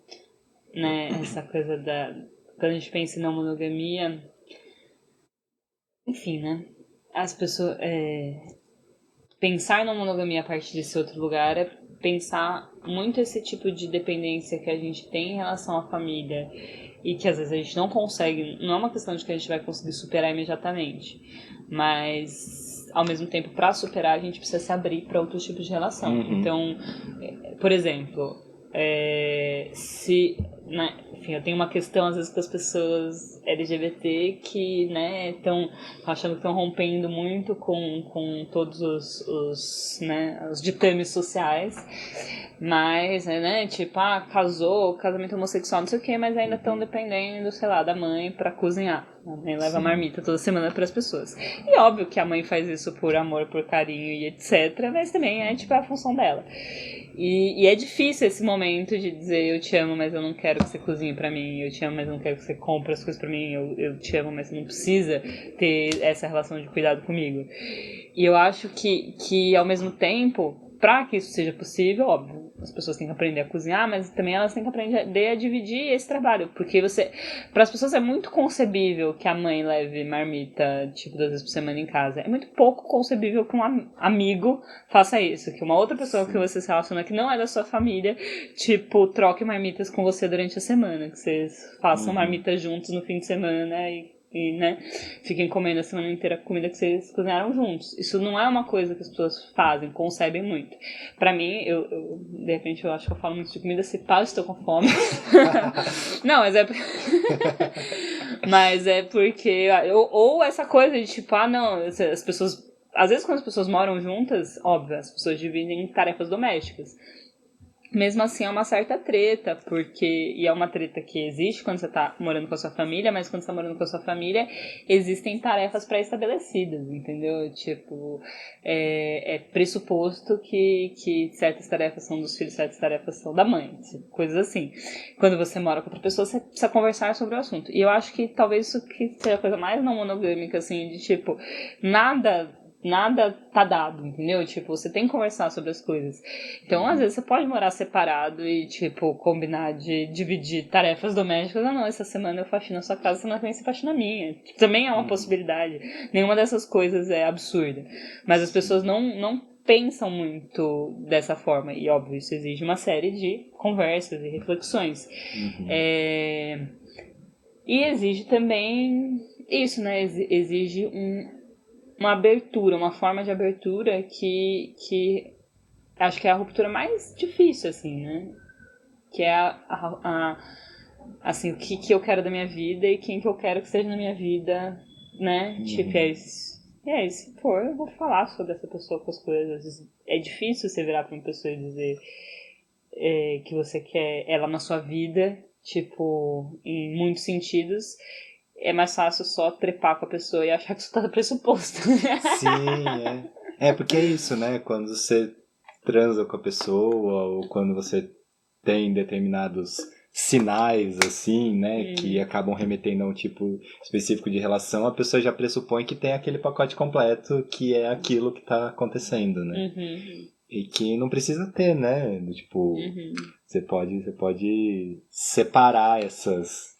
né, essa coisa da... Quando a gente pensa em não monogamia, enfim, né? As pessoas... pensar na monogamia a partir desse outro lugar é pensar muito esse tipo de dependência que a gente tem em relação à família e que às vezes a gente não consegue, não é uma questão de que a gente vai conseguir superar imediatamente, mas ao mesmo tempo, para superar, a gente precisa se abrir para outros tipos de relação. Então, por exemplo, se, né, enfim, eu tenho uma questão às vezes com as pessoas LGBT que, né, estão achando que estão rompendo muito com todos os ditames sociais, mas, né, tipo, casou, casamento homossexual, não sei o que, mas ainda estão dependendo, sei lá, da mãe pra cozinhar. A mãe leva marmita toda semana pras pessoas. E óbvio que a mãe faz isso por amor, por carinho e etc, mas também é, tipo, a função dela. E é difícil esse momento de dizer eu te amo, mas eu não quero que você cozinhe pra mim, eu te amo, mas eu não quero que você compre as coisas pra mim, eu te amo, mas você não precisa ter essa relação de cuidado comigo. E eu acho que ao mesmo tempo, pra que isso seja possível, óbvio, as pessoas têm que aprender a cozinhar, mas também elas têm que aprender a dividir esse trabalho, porque para as pessoas é muito concebível que a mãe leve marmita, tipo, 2 vezes por semana em casa. É muito pouco concebível que um amigo faça isso, que uma outra pessoa que você se relaciona que não é da sua família, tipo, troque marmitas com você durante a semana, que vocês façam marmitas juntos no fim de semana e, né, fiquem comendo a semana inteira a comida que vocês cozinharam juntos. Isso não é uma coisa que as pessoas fazem, concebem muito. Pra mim, de repente eu acho que eu falo muito de comida, se pá, eu estou com fome. Não, mas é porque ou essa coisa de tipo, não, as pessoas, às vezes quando as pessoas moram juntas, óbvio, as pessoas dividem tarefas domésticas. Mesmo assim é uma certa treta, e é uma treta que existe quando você tá morando com a sua família, mas quando você tá morando com a sua família, existem tarefas pré-estabelecidas, entendeu? Tipo, é pressuposto que certas tarefas são dos filhos, certas tarefas são da mãe, coisas assim. Quando você mora com outra pessoa, você precisa conversar sobre o assunto. E eu acho que talvez isso que seja a coisa mais não monogâmica, assim, de tipo, nada tá dado, entendeu? Tipo, você tem que conversar sobre as coisas. Então, às vezes, você pode morar separado e, tipo, combinar de dividir tarefas domésticas. Não, essa semana eu faxino a sua casa, semana que vem você faxina a minha. Também é uma possibilidade. Nenhuma dessas coisas é absurda. Mas as pessoas não pensam muito dessa forma. E, óbvio, isso exige uma série de conversas e reflexões. E exige também isso, né? Exige uma abertura, uma forma de abertura que acho que é a ruptura mais difícil, assim, né? Que é assim, o que eu quero da minha vida e quem que eu quero que seja na minha vida, né? Tipo, se for, eu vou falar sobre essa pessoa com as coisas. É difícil você virar pra uma pessoa e dizer que você quer ela na sua vida, tipo, em muitos sentidos. É mais fácil só trepar com a pessoa e achar que isso tá pressuposto. Sim, é. É, porque é isso, né? Quando você transa com a pessoa ou quando você tem determinados sinais, assim, né? Que acabam remetendo a um tipo específico de relação, a pessoa já pressupõe que tem aquele pacote completo que é aquilo que tá acontecendo, né? E que não precisa ter, né? Tipo, você pode separar essas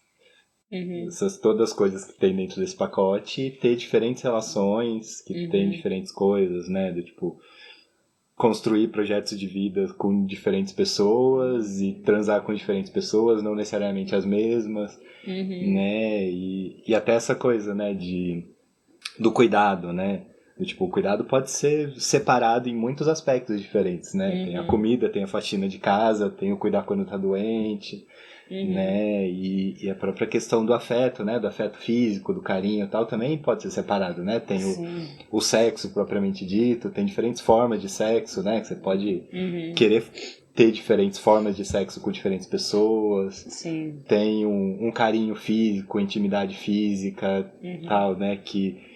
todas as coisas que tem dentro desse pacote e ter diferentes relações que tem diferentes coisas, né? Do tipo, construir projetos de vida com diferentes pessoas e transar com diferentes pessoas, não necessariamente as mesmas, né? E até essa coisa, né? Do cuidado, né? Do tipo, o cuidado pode ser separado em muitos aspectos diferentes, né? Tem a comida, tem a faxina de casa, tem o cuidar quando tá doente, né? E a própria questão do afeto, né? Do afeto físico, do carinho e tal, também pode ser separado, né? Tem o sexo propriamente dito, tem diferentes formas de sexo, né? Que você pode querer ter diferentes formas de sexo com diferentes pessoas. Sim. Tem um carinho físico, intimidade física, tal, né? Que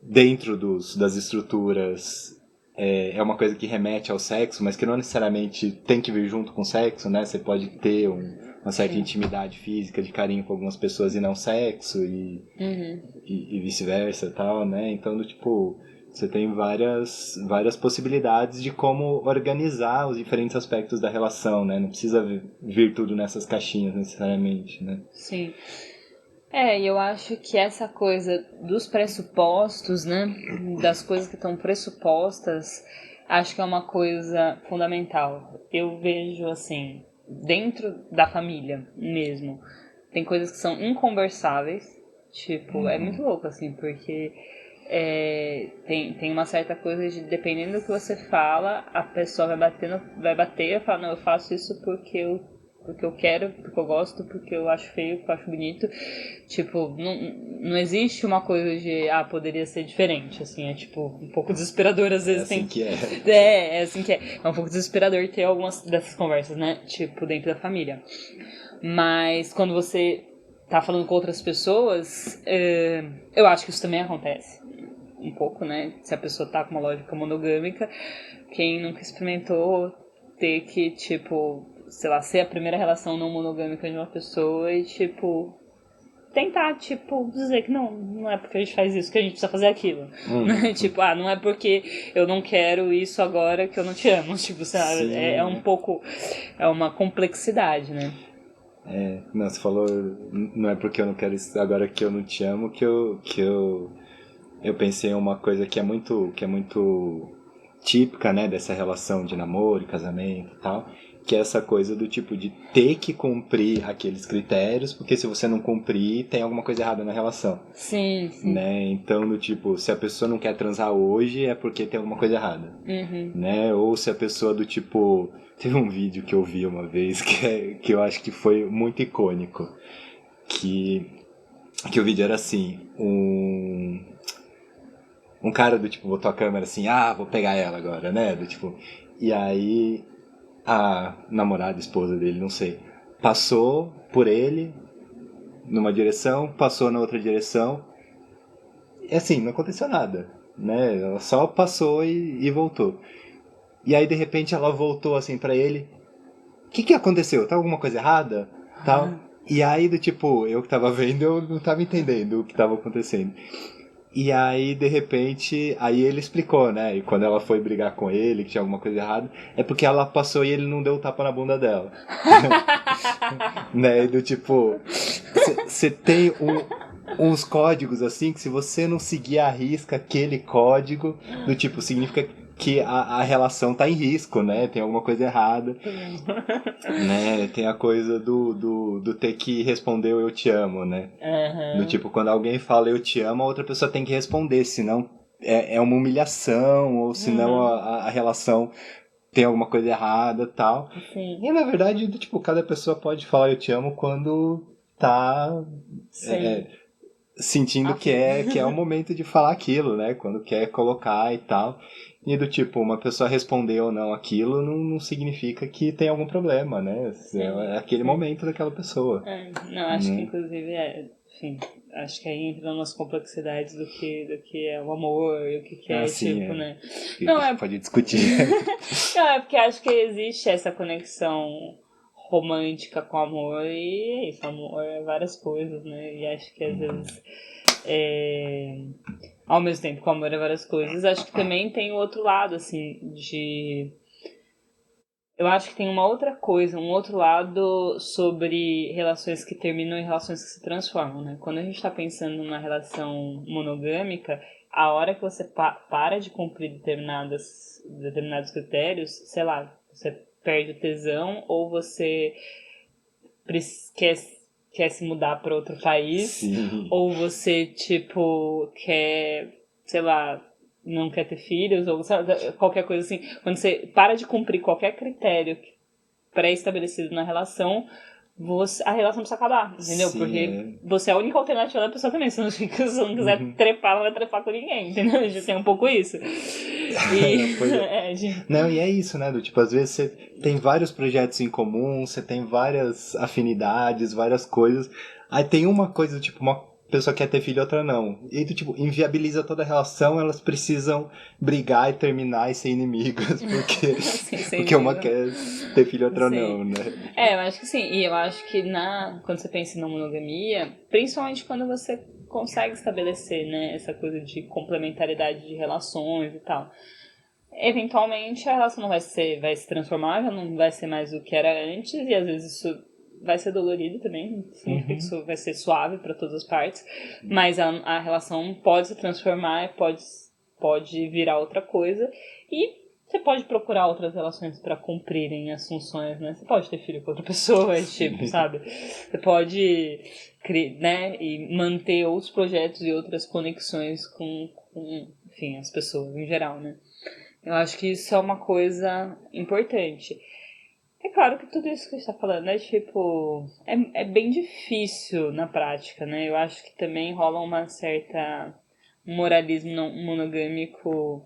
dentro das estruturas é uma coisa que remete ao sexo, mas que não necessariamente tem que vir junto com o sexo, né? Você pode ter uma certa intimidade física, de carinho com algumas pessoas e não sexo, e vice-versa, tal, né? Então, tipo, você tem várias possibilidades de como organizar os diferentes aspectos da relação, né? Não precisa vir tudo nessas caixinhas, necessariamente, né? Sim. E eu acho que essa coisa dos pressupostos, né, das coisas que estão pressupostas, acho que é uma coisa fundamental. Eu vejo, assim, dentro da família mesmo, tem coisas que são inconversáveis, tipo, é muito louco, assim, porque tem uma certa coisa de, dependendo do que você fala, a pessoa vai bater e falar, não, eu faço isso porque eu quero, porque eu gosto, porque eu acho feio, porque eu acho bonito. Tipo, não existe uma coisa de, poderia ser diferente, assim, é tipo, um pouco desesperador às vezes. Assim que é. É assim que é. É um pouco desesperador ter algumas dessas conversas, né? Tipo, dentro da família. Mas quando você tá falando com outras pessoas, eu acho que isso também acontece. Um pouco, né? Se a pessoa tá com uma lógica monogâmica, quem nunca experimentou ter que, tipo, sei lá, ser a primeira relação não monogâmica de uma pessoa e, tipo, tentar, tipo, dizer que não é porque a gente faz isso que a gente precisa fazer aquilo. Né? Tipo, não é porque eu não quero isso agora que eu não te amo. Tipo, sabe? É um pouco... É uma complexidade, né? Não, você falou, não é porque eu não quero isso agora que eu não te amo que eu pensei em uma coisa que é muito típica, né, dessa relação de namoro, casamento e tal, que é essa coisa do tipo de ter que cumprir aqueles critérios, porque se você não cumprir, tem alguma coisa errada na relação. Sim. Né? Então, do tipo, se a pessoa não quer transar hoje, é porque tem alguma coisa errada. Né? Ou se a pessoa do tipo... Teve um vídeo que eu vi uma vez que eu acho que foi muito icônico. Que o vídeo era assim, um cara do tipo botou a câmera assim, vou pegar ela agora, né? Do tipo, e aí a namorada, esposa dele, não sei, passou por ele numa direção, passou na outra direção, e assim, não aconteceu nada, né? Ela só passou e voltou. E aí de repente ela voltou assim pra ele, o que aconteceu? Tá alguma coisa errada? Tal. E aí do tipo, eu que tava vendo, eu não tava entendendo o que tava acontecendo. E aí, de repente, aí ele explicou, né? E quando ela foi brigar com ele, que tinha alguma coisa errada, é porque ela passou e ele não deu tapa na bunda dela. Né? E do tipo, você tem uns códigos assim, que se você não seguir à risca aquele código, do tipo, significa que a relação tá em risco, né? Tem alguma coisa errada, né? Tem a coisa do ter que responder o eu te amo, né? Do tipo, quando alguém fala eu te amo, a outra pessoa tem que responder, senão é uma humilhação, ou senão a relação tem alguma coisa errada e tal. Sim. E na verdade, do tipo, cada pessoa pode falar eu te amo quando tá sentindo que é o momento de falar aquilo, né? Quando quer colocar e tal. E do tipo, uma pessoa responder ou não aquilo não significa que tem algum problema, né? É aquele momento daquela pessoa. Não, acho que inclusive enfim, acho que aí entra nas complexidades do que é o amor e o que é, sim, tipo, né? Não, pode discutir. Não, é porque acho que existe essa conexão romântica com o amor e é isso, amor é várias coisas, né? E acho que às vezes ao mesmo tempo que o amor é várias coisas, acho que também tem o outro lado, assim, de... Eu acho que tem uma outra coisa, um outro lado sobre relações que terminam e relações que se transformam, né? Quando a gente tá pensando numa relação monogâmica, a hora que você para de cumprir determinados critérios, sei lá, você perde o tesão ou você quer se mudar para outro país, Sim. ou você, tipo, quer, sei lá, não quer ter filhos, ou sabe, qualquer coisa assim. Quando você para de cumprir qualquer critério pré-estabelecido na relação, a relação precisa acabar, entendeu? Sim, porque você é a única alternativa da pessoa também. Se não quiser trepar, não vai trepar com ninguém, entendeu? A gente tem um pouco isso. Não, e é isso, né? Do tipo, às vezes você tem vários projetos em comum, você tem várias afinidades, várias coisas. Aí tem uma coisa, tipo, uma pessoa quer ter filho e outra não. E do tipo, inviabiliza toda a relação, elas precisam brigar e terminar e ser inimigas, porque uma quer ter filho e outra não, né? Eu acho que sim. E eu acho que quando você pensa na monogamia, principalmente quando você consegue estabelecer, né, essa coisa de complementaridade de relações e tal. Eventualmente a relação não vai se transformar, já não vai ser mais o que era antes, e às vezes isso vai ser dolorido também, significa que isso vai ser suave para todas as partes, mas a relação pode se transformar, pode virar outra coisa, e você pode procurar outras relações para cumprirem as funções, né? Você pode ter filho com outra pessoa, tipo, sabe? Você pode, né, e manter outros projetos e outras conexões com enfim, as pessoas em geral, né? Eu acho que isso é uma coisa importante. É claro que tudo isso que a gente tá falando é tipo... É bem difícil na prática, né? Eu acho que também rola uma certa moralismo não monogâmico.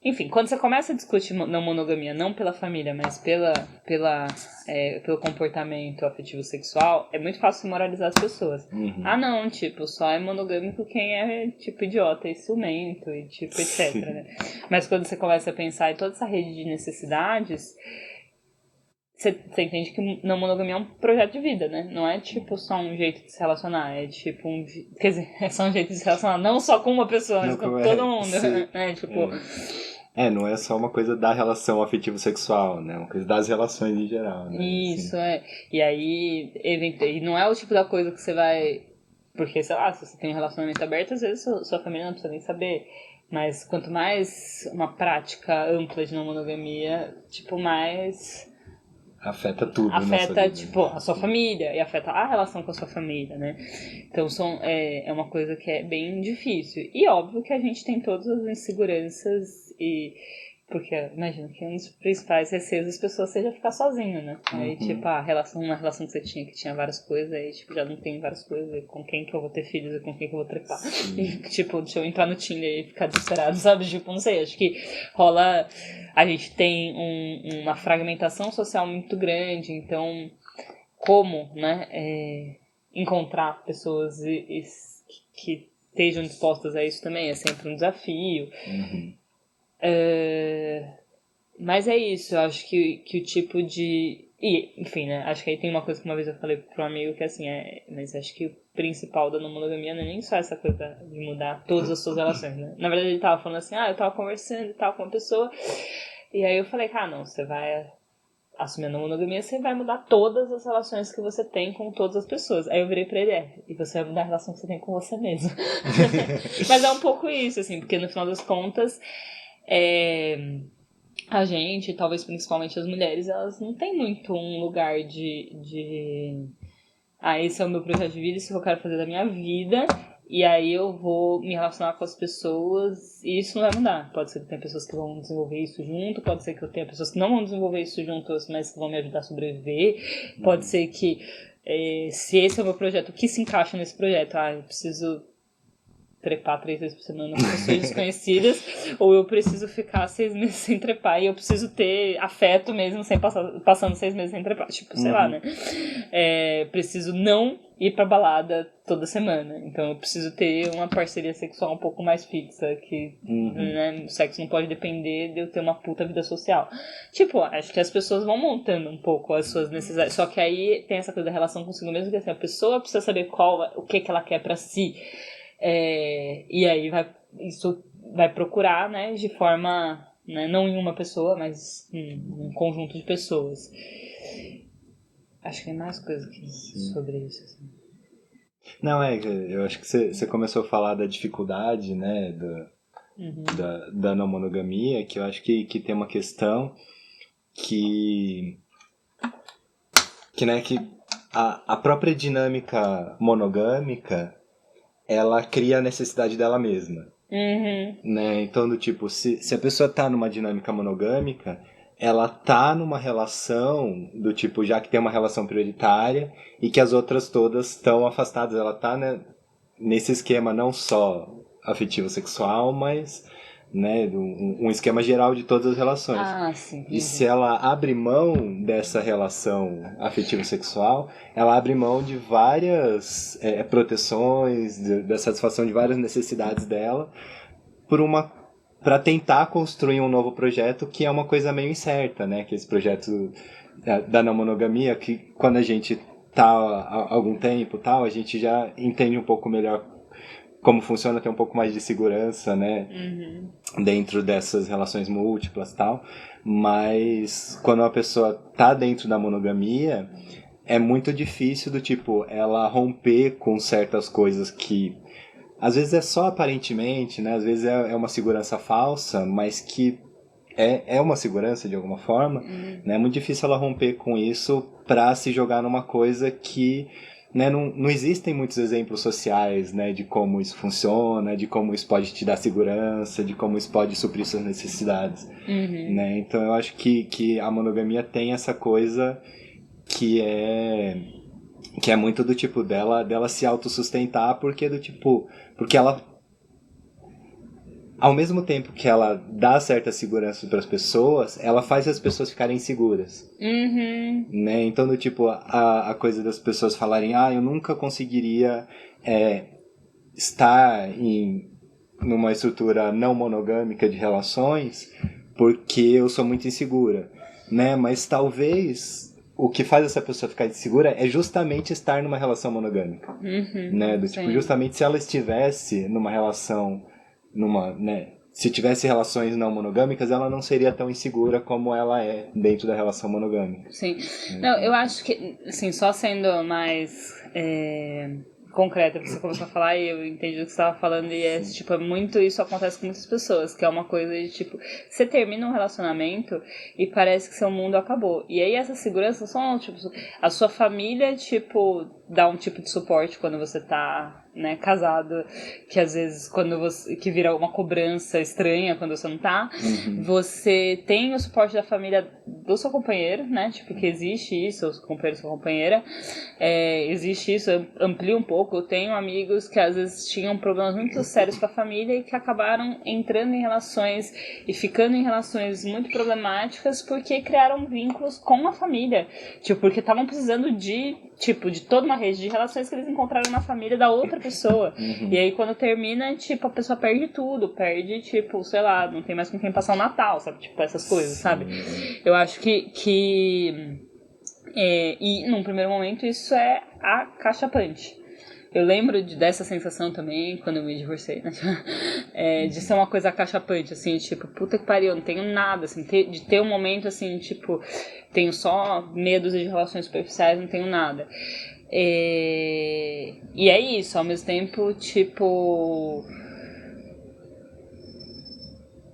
Enfim, quando você começa a discutir não monogamia, não pela família, mas pelo comportamento afetivo sexual, é muito fácil moralizar as pessoas. Ah, não, tipo, só é monogâmico quem é, tipo, idiota e ciumento e, tipo, etc, né? Mas quando você começa a pensar em toda essa rede de necessidades, você entende que não monogamia é um projeto de vida, né? Não é, tipo, só um jeito de se relacionar, é, tipo, quer dizer, é só um jeito de se relacionar, não só com uma pessoa, mas com todo mundo, né? Tipo... não é só uma coisa da relação afetivo-sexual, né? É uma coisa das relações em geral, né? Isso, E aí, e não é o tipo da coisa que você vai... Porque, sei lá, se você tem um relacionamento aberto, às vezes sua família não precisa nem saber. Mas quanto mais uma prática ampla de não monogamia, tipo, mais... Afeta tudo, afeta, tipo, a sua família e afeta a relação com a sua família, né? Então é uma coisa que é bem difícil. E óbvio que a gente tem todas as inseguranças e... Porque, imagina, que um dos principais receios das pessoas seja ficar sozinho, né? Aí, tipo, uma relação que você tinha, que tinha várias coisas, aí, tipo, já não tem várias coisas, e com quem que eu vou ter filhos e com quem que eu vou trepar. E, tipo, deixa eu entrar no Tinder e ficar desesperado, sabe? Tipo, não sei, acho que rola... A gente tem uma fragmentação social muito grande, então, como, né, encontrar pessoas que estejam dispostas a isso também é sempre um desafio. Mas é isso, eu acho que o tipo de... E, enfim, né, acho que aí tem uma coisa que uma vez eu falei pro amigo que assim, mas acho que o principal da não monogamia não é nem só essa coisa de mudar todas as suas relações, né? Na verdade ele tava falando assim, eu tava conversando e tal com uma pessoa, e aí eu falei, não, você vai assumir a não monogamia, você vai mudar todas as relações que você tem com todas as pessoas. Aí eu virei pra ele, e você vai mudar a relação que você tem com você mesmo. Mas é um pouco isso, assim, porque no final das contas, a gente, talvez principalmente as mulheres, elas não têm muito um lugar de esse é o meu projeto de vida, isso que eu quero fazer da minha vida, e aí eu vou me relacionar com as pessoas e isso não vai mudar. Pode ser que tenha pessoas que vão desenvolver isso junto, pode ser que eu tenha pessoas que não vão desenvolver isso juntas, mas que vão me ajudar a sobreviver. Pode ser que, se esse é o meu projeto, o que se encaixa nesse projeto? Eu preciso trepar 3 vezes por semana com pessoas desconhecidas, ou eu preciso ficar 6 meses sem trepar e eu preciso ter afeto mesmo sem passando 6 meses sem trepar, tipo, sei lá, né? Preciso não ir pra balada toda semana, então eu preciso ter uma parceria sexual um pouco mais fixa, que né, o sexo não pode depender de eu ter uma puta vida social. Tipo, acho que as pessoas vão montando um pouco as suas necessidades, só que aí tem essa coisa da relação consigo mesmo, que assim, a pessoa precisa saber o que ela quer pra si. E aí isso vai procurar, né, de forma, né, não em uma pessoa, mas em um conjunto de pessoas. Acho que tem mais coisa sobre isso. Assim. Não, eu acho que você começou a falar da dificuldade, né, da não monogamia, que eu acho que tem uma questão que a própria dinâmica monogâmica, ela cria a necessidade dela mesma. Né? Então, do tipo, se a pessoa tá numa dinâmica monogâmica, ela tá numa relação do tipo, já que tem uma relação prioritária e que as outras todas estão afastadas, ela tá, né, nesse esquema não só afetivo sexual, mas, né, um esquema geral de todas as relações. Sim. E se ela abre mão dessa relação afetivo-sexual, ela abre mão de várias proteções, da satisfação de várias necessidades dela, para tentar construir um novo projeto, que é uma coisa meio incerta, né? Que esse projeto da não monogamia, que quando a gente tá há algum tempo, tal, a gente já entende um pouco melhor como funciona, tem um pouco mais de segurança, né, dentro dessas relações múltiplas e tal, mas quando uma pessoa tá dentro da monogamia, é muito difícil do tipo, ela romper com certas coisas que às vezes é só aparentemente, né, às vezes é uma segurança falsa, mas que é uma segurança de alguma forma, né, é muito difícil ela romper com isso pra se jogar numa coisa que, né, não existem muitos exemplos sociais, né, de como isso funciona, de como isso pode te dar segurança, de como isso pode suprir suas necessidades. Né? Então eu acho que a monogamia tem essa coisa que é muito do tipo dela se autossustentar, porque ela, ao mesmo tempo que ela dá certa segurança para as pessoas, ela faz as pessoas ficarem inseguras. Né? Então, do tipo, a coisa das pessoas falarem, eu nunca conseguiria estar numa estrutura não monogâmica de relações porque eu sou muito insegura. Né? Mas talvez o que faz essa pessoa ficar insegura é justamente estar numa relação monogâmica. Né? Do tipo, justamente se ela estivesse numa relação né, se tivesse relações não monogâmicas, ela não seria tão insegura como ela é dentro da relação monogâmica. Sim. Não, eu acho que, assim, só sendo mais concreta, porque você começou a falar e eu entendi o que você estava falando, e tipo, muito isso acontece com muitas pessoas, que é uma coisa de, tipo, você termina um relacionamento e parece que seu mundo acabou. E aí essa segurança só, tipo, a sua família, tipo, dá um tipo de suporte quando você tá, né, casado, que às vezes que vira uma cobrança estranha quando você não tá. Você tem o suporte da família do seu companheiro, né, tipo, que existe isso, o seu companheiro, sua companheira, existe isso, amplia um pouco. Eu tenho amigos que às vezes tinham problemas muito sérios com a família e que acabaram entrando em relações e ficando em relações muito problemáticas porque criaram vínculos com a família, tipo, porque estavam precisando de toda uma rede de relações que eles encontraram na família da outra pessoa. E aí quando termina, tipo, a pessoa perde tudo, perde, tipo, sei lá, não tem mais com quem passar o Natal, sabe, tipo, essas coisas, sabe. Eu acho que e num primeiro momento isso é acachapante. Eu lembro dessa sensação também quando eu me divorciei, né? De ser uma coisa acachapante, assim, tipo, puta que pariu, eu não tenho nada, assim, de ter um momento, assim, tipo, tenho só medos de relações superficiais, não tenho nada. E é isso, ao mesmo tempo, tipo...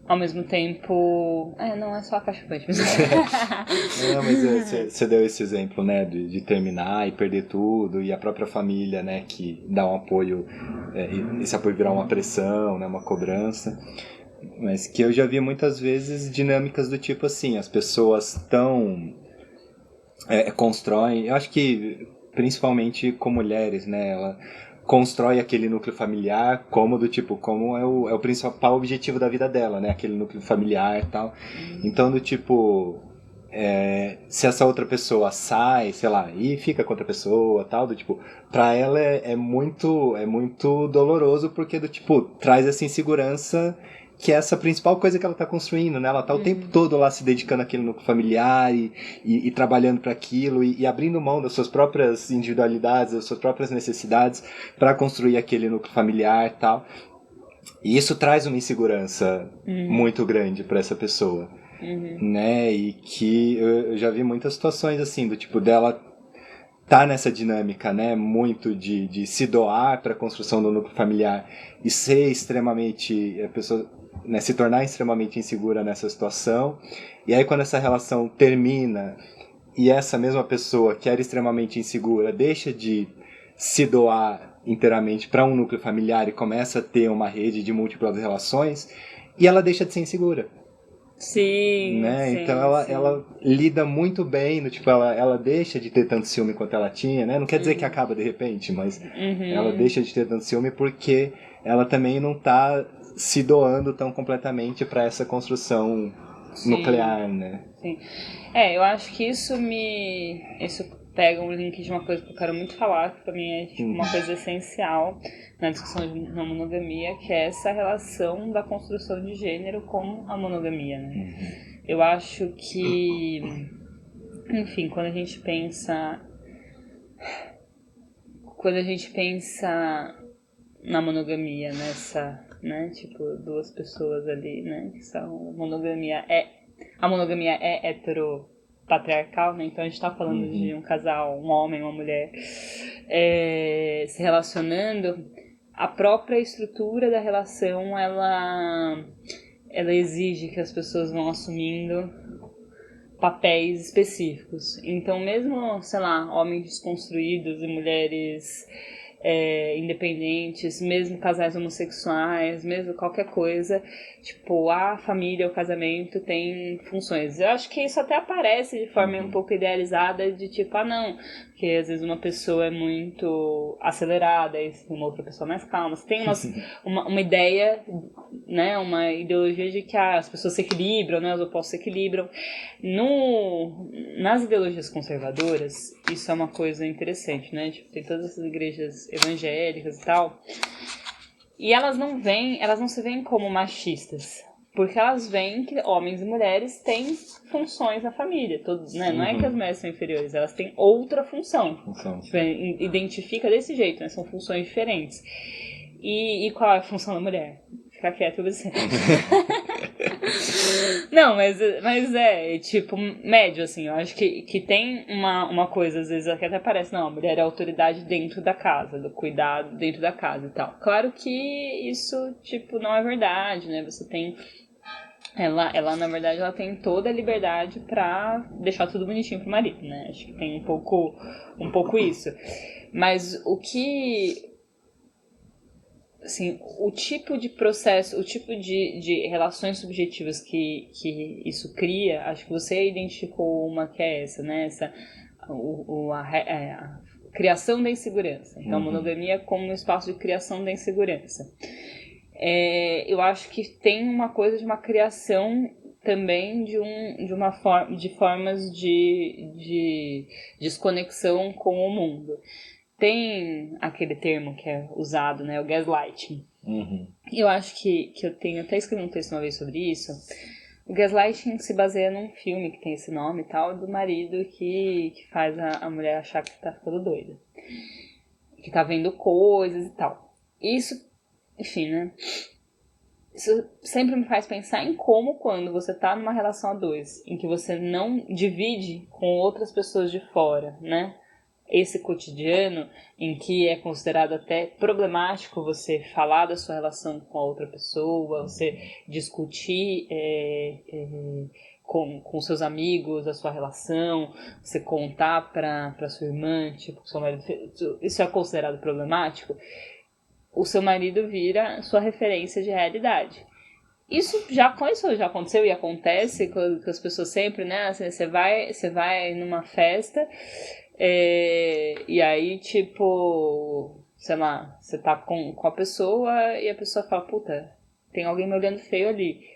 Ao mesmo tempo... não é só acachapante. Não, mas você deu esse exemplo, né, de terminar e perder tudo, e a própria família, né, que dá um apoio, e esse apoio virar uma pressão, né, uma cobrança. Mas que eu já vi muitas vezes dinâmicas do tipo assim, as pessoas constroem, eu acho que principalmente com mulheres, né, ela constrói aquele núcleo familiar como do tipo, como é o principal objetivo da vida dela, né, aquele núcleo familiar e tal. Então do tipo, se essa outra pessoa sai, sei lá, e fica com outra pessoa, tal, do tipo, pra ela é muito doloroso porque do tipo, traz essa insegurança que é essa principal coisa que ela tá construindo, né? Ela tá o tempo todo lá se dedicando àquele núcleo familiar e trabalhando para aquilo e abrindo mão das suas próprias individualidades, das suas próprias necessidades para construir aquele núcleo familiar e tal. E isso traz uma insegurança muito grande para essa pessoa. Né? E que eu já vi muitas situações assim, do tipo dela tá nessa dinâmica, né, muito de se doar para a construção do núcleo familiar e ser extremamente, a pessoa, né, se tornar extremamente insegura nessa situação. E aí quando essa relação termina e essa mesma pessoa que era extremamente insegura deixa de se doar inteiramente para um núcleo familiar e começa a ter uma rede de múltiplas relações, e ela deixa de ser insegura. Sim, Né? sim, Então sim. ela lida muito bem, no, tipo, ela deixa de ter tanto ciúme quanto ela tinha, né? Não quer dizer que acaba de repente, mas ela deixa de ter tanto ciúme porque ela também não tá se doando tão completamente para essa construção nuclear, né? Sim. Eu acho que isso pega um link de uma coisa que eu quero muito falar, que pra mim é tipo, uma coisa essencial na discussão de não monogamia, que é essa relação da construção de gênero com a monogamia, né? Eu acho que, enfim, quando a gente pensa na monogamia, né, tipo, duas pessoas ali, né, que são, a monogamia é heteropatriarcal, né, então a gente tá falando de um casal, um homem e uma mulher, se relacionando, a própria estrutura da relação, ela exige que as pessoas vão assumindo papéis específicos. Então, mesmo, sei lá, homens desconstruídos e mulheres independentes, mesmo casais homossexuais, mesmo qualquer coisa, tipo, a família, o casamento tem funções. Eu acho que isso até aparece de forma um pouco idealizada, de tipo, não, porque às vezes uma pessoa é muito acelerada, e uma outra pessoa mais calma. Você tem uma ideia, né, uma ideologia de que as pessoas se equilibram, né, os opostos se equilibram. Nas ideologias conservadoras, isso é uma coisa interessante, né? Tipo, tem todas essas igrejas evangélicas e tal. E elas não se veem como machistas. Porque elas veem que homens e mulheres têm funções na família. Né? Não é que as mulheres são inferiores, elas têm outra função. Tipo, identifica desse jeito, né? São funções diferentes. E qual é a função da mulher? Ficar quieta e obedecer. Não, mas tipo, médio, assim, eu acho que tem uma coisa, às vezes, que até parece, não, a mulher é autoridade dentro da casa, do cuidado dentro da casa e tal. Claro que isso, tipo, não é verdade, né? Você tem... Ela, na verdade, ela tem toda a liberdade pra deixar tudo bonitinho pro marido, né? Acho que tem um pouco isso. Mas o que... Assim, o tipo de processo, o tipo de relações subjetivas que isso cria, acho que você identificou uma que é essa, né? A criação da insegurança. Então, a monogamia como um espaço de criação da insegurança. Eu acho que tem uma coisa de uma criação também de formas de desconexão com o mundo. Tem aquele termo que é usado, né, o gaslighting. Eu acho que eu tenho até escrevi um texto uma vez sobre isso. O gaslighting se baseia num filme que tem esse nome e tal, do marido que faz a mulher achar que tá ficando doida. que tá vendo coisas e tal. Isso, enfim, né? Isso sempre me faz pensar em como, quando você tá numa relação a dois, em que você não divide com outras pessoas de fora, né? Esse cotidiano em que é considerado até problemático você falar da sua relação com a outra pessoa, você discutir com seus amigos a sua relação, você contar pra sua irmã, tipo, que seu marido fez, isso é considerado problemático, o seu marido vira sua referência de realidade. Isso já aconteceu e acontece com as pessoas sempre, né? Você vai numa festa e aí, tipo, sei lá, você tá com a pessoa e a pessoa fala, puta, tem alguém me olhando feio ali.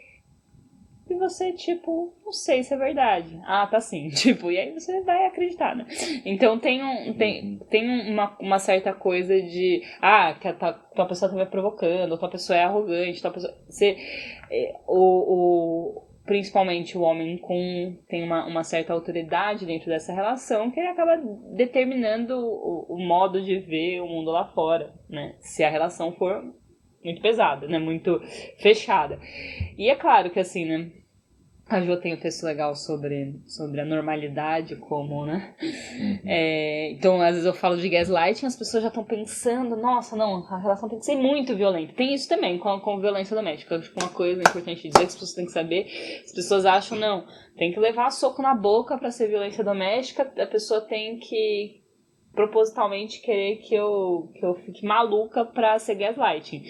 E você, tipo, não sei se é verdade. Ah, tá sim. Tipo, e aí você vai acreditar, né? Então tem uma certa coisa de... Ah, que tua pessoa tá me provocando, ou tua pessoa é arrogante, tua pessoa... Principalmente o homem tem uma certa autoridade dentro dessa relação, que ele acaba determinando o modo de ver o mundo lá fora, né? Se a relação for muito pesada, né? Muito fechada. E é claro que assim, né? A Jo tem um texto legal sobre a normalidade, como, né? Então, às vezes eu falo de gaslighting, as pessoas já estão pensando, nossa, não, a relação tem que ser muito violenta. Tem isso também com violência doméstica. Acho que uma coisa importante dizer que as pessoas têm que saber, as pessoas acham, não, tem que levar soco na boca pra ser violência doméstica, a pessoa tem que propositalmente querer que eu fique maluca pra ser gaslighting.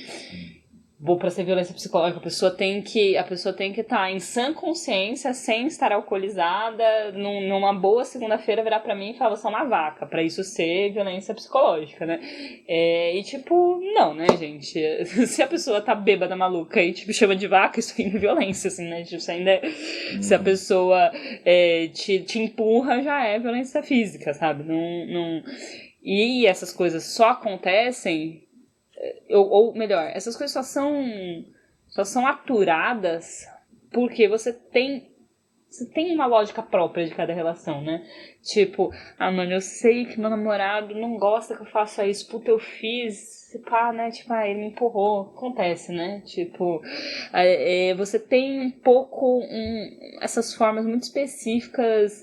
Ou pra ser violência psicológica, a pessoa tem que estar em sã consciência, sem estar alcoolizada, numa boa segunda-feira virar pra mim e falar, você é uma vaca, pra isso ser violência psicológica, né? E tipo, não, né, gente? Se a pessoa tá bêbada, maluca e tipo, chama de vaca, isso ainda é violência, assim, né? Tipo, isso ainda se a pessoa te empurra, já é violência física, sabe? Não... E essas coisas só acontecem... Ou melhor, essas coisas só são aturadas porque você tem uma lógica própria de cada relação, né? Tipo, mano, eu sei que meu namorado não gosta que eu faça isso, puta, eu fiz, pá, né? Tipo, ele me empurrou. Acontece, né? Tipo, você tem um pouco essas formas muito específicas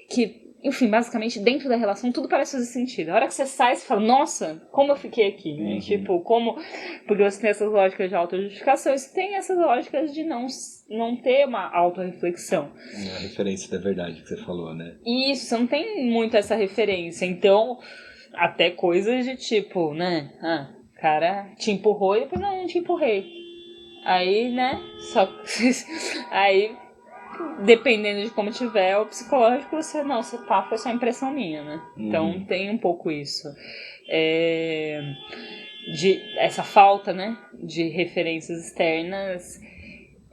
que... Enfim, basicamente, dentro da relação, tudo parece fazer sentido. A hora que você sai, você fala, nossa, como eu fiquei aqui, né? Tipo, como... Porque você tem essas lógicas de autojustificação e você tem essas lógicas de não ter uma autorreflexão. A referência da verdade que você falou, né? Isso, você não tem muito essa referência. Então, até coisas de tipo, né? O cara te empurrou e depois, não te empurrei. Aí, né? Aí... Dependendo de como tiver o psicológico, você foi só impressão minha, né? Então tem um pouco isso. De essa falta, né, de referências externas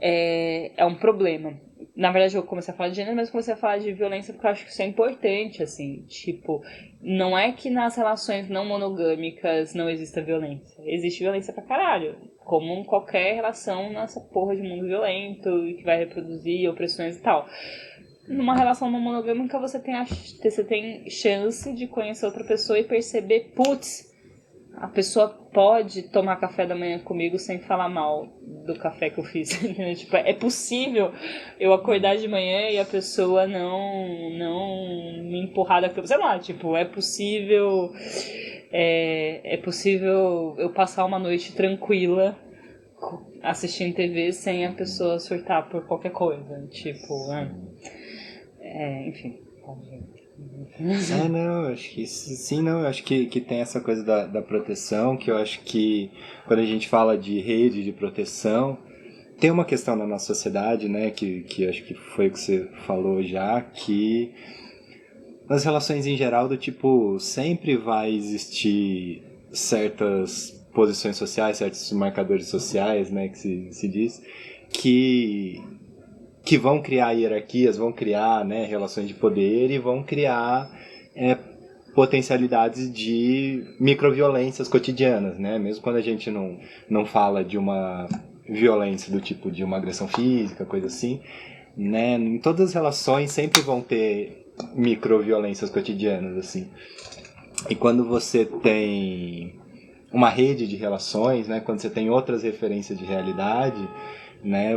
é um problema. Na verdade, eu comecei a falar de gênero, mas comecei a falar de violência porque eu acho que isso é importante, assim. Tipo, não é que nas relações não monogâmicas não exista violência. Existe violência pra caralho. Como em qualquer relação nessa porra de mundo violento e que vai reproduzir opressões e tal. Numa relação não monogâmica, você tem chance de conhecer outra pessoa e perceber, putz, a pessoa pode tomar café da manhã comigo sem falar mal do café que eu fiz. Tipo, é possível eu acordar de manhã e a pessoa não me empurrar da cama. Sei lá, tipo, é possível eu passar uma noite tranquila assistindo TV sem a pessoa surtar por qualquer coisa. Tipo, enfim. Não, acho que sim, não, eu acho que tem essa coisa da proteção, que eu acho que quando a gente fala de rede de proteção, tem uma questão na nossa sociedade, né, que acho que foi o que você falou já, que nas relações em geral, do tipo, sempre vai existir certas posições sociais, certos marcadores sociais, né, que se diz, que vão criar hierarquias, vão criar, né, relações de poder e vão criar potencialidades de microviolências cotidianas, né? Mesmo quando a gente não fala de uma violência do tipo de uma agressão física, coisa assim, né? Em todas as relações sempre vão ter microviolências cotidianas, assim. E quando você tem uma rede de relações, né, quando você tem outras referências de realidade, né,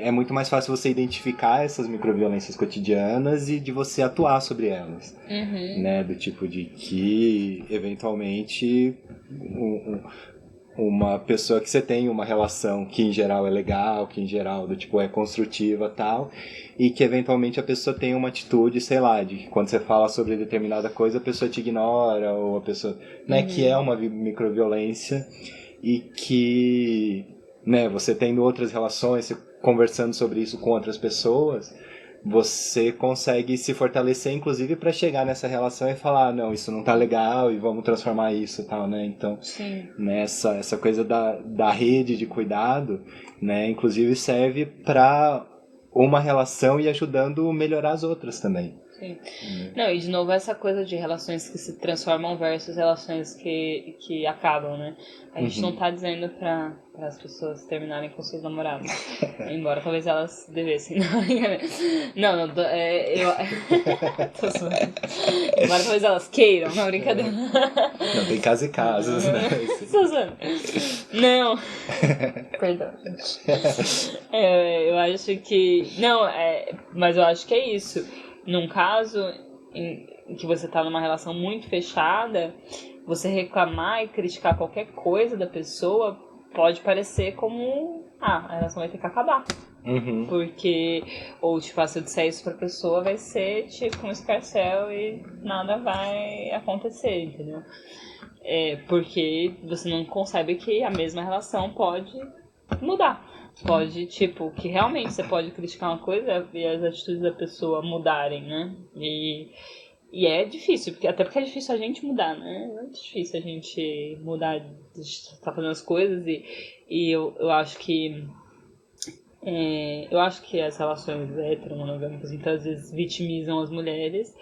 é muito mais fácil você identificar essas microviolências cotidianas e de você atuar sobre elas, né, do tipo de que eventualmente uma pessoa que você tem uma relação que em geral é legal, que em geral do tipo é construtiva tal, e que eventualmente a pessoa tem uma atitude, sei lá, de que quando você fala sobre determinada coisa a pessoa te ignora, ou a pessoa, né, que é uma microviolência e que, né, você tendo outras relações, você conversando sobre isso com outras pessoas, você consegue se fortalecer, inclusive, para chegar nessa relação e falar, não, isso não tá legal e vamos transformar isso e tal, né? Então, né, essa coisa da rede de cuidado, né, inclusive serve para uma relação e ajudando a melhorar as outras também. Sim. Não, e de novo essa coisa de relações que se transformam versus relações que acabam, né? A gente não tá dizendo para as pessoas terminarem com seus namorados. Embora talvez elas devessem. Não, eu... Tô zoando. Embora talvez elas queiram, não, brincadeira. Não, tem casos e casos, né? Tô zoando. Não. Perdão, gente. Eu acho que... Não, mas eu acho que é isso. Num caso em que você tá numa relação muito fechada, você reclamar e criticar qualquer coisa da pessoa pode parecer como a relação vai ter que acabar. Porque, ou tipo, se eu disser isso pra pessoa, vai ser tipo um escarcéu e nada vai acontecer, entendeu? Porque você não concebe que a mesma relação pode mudar. Pode, tipo, que realmente você pode criticar uma coisa e as atitudes da pessoa mudarem, né? E é difícil, até porque é difícil a gente mudar, né? É muito difícil a gente mudar de estar fazendo as coisas e eu acho que as relações heteromonogâmicas muitas vezes vitimizam as mulheres,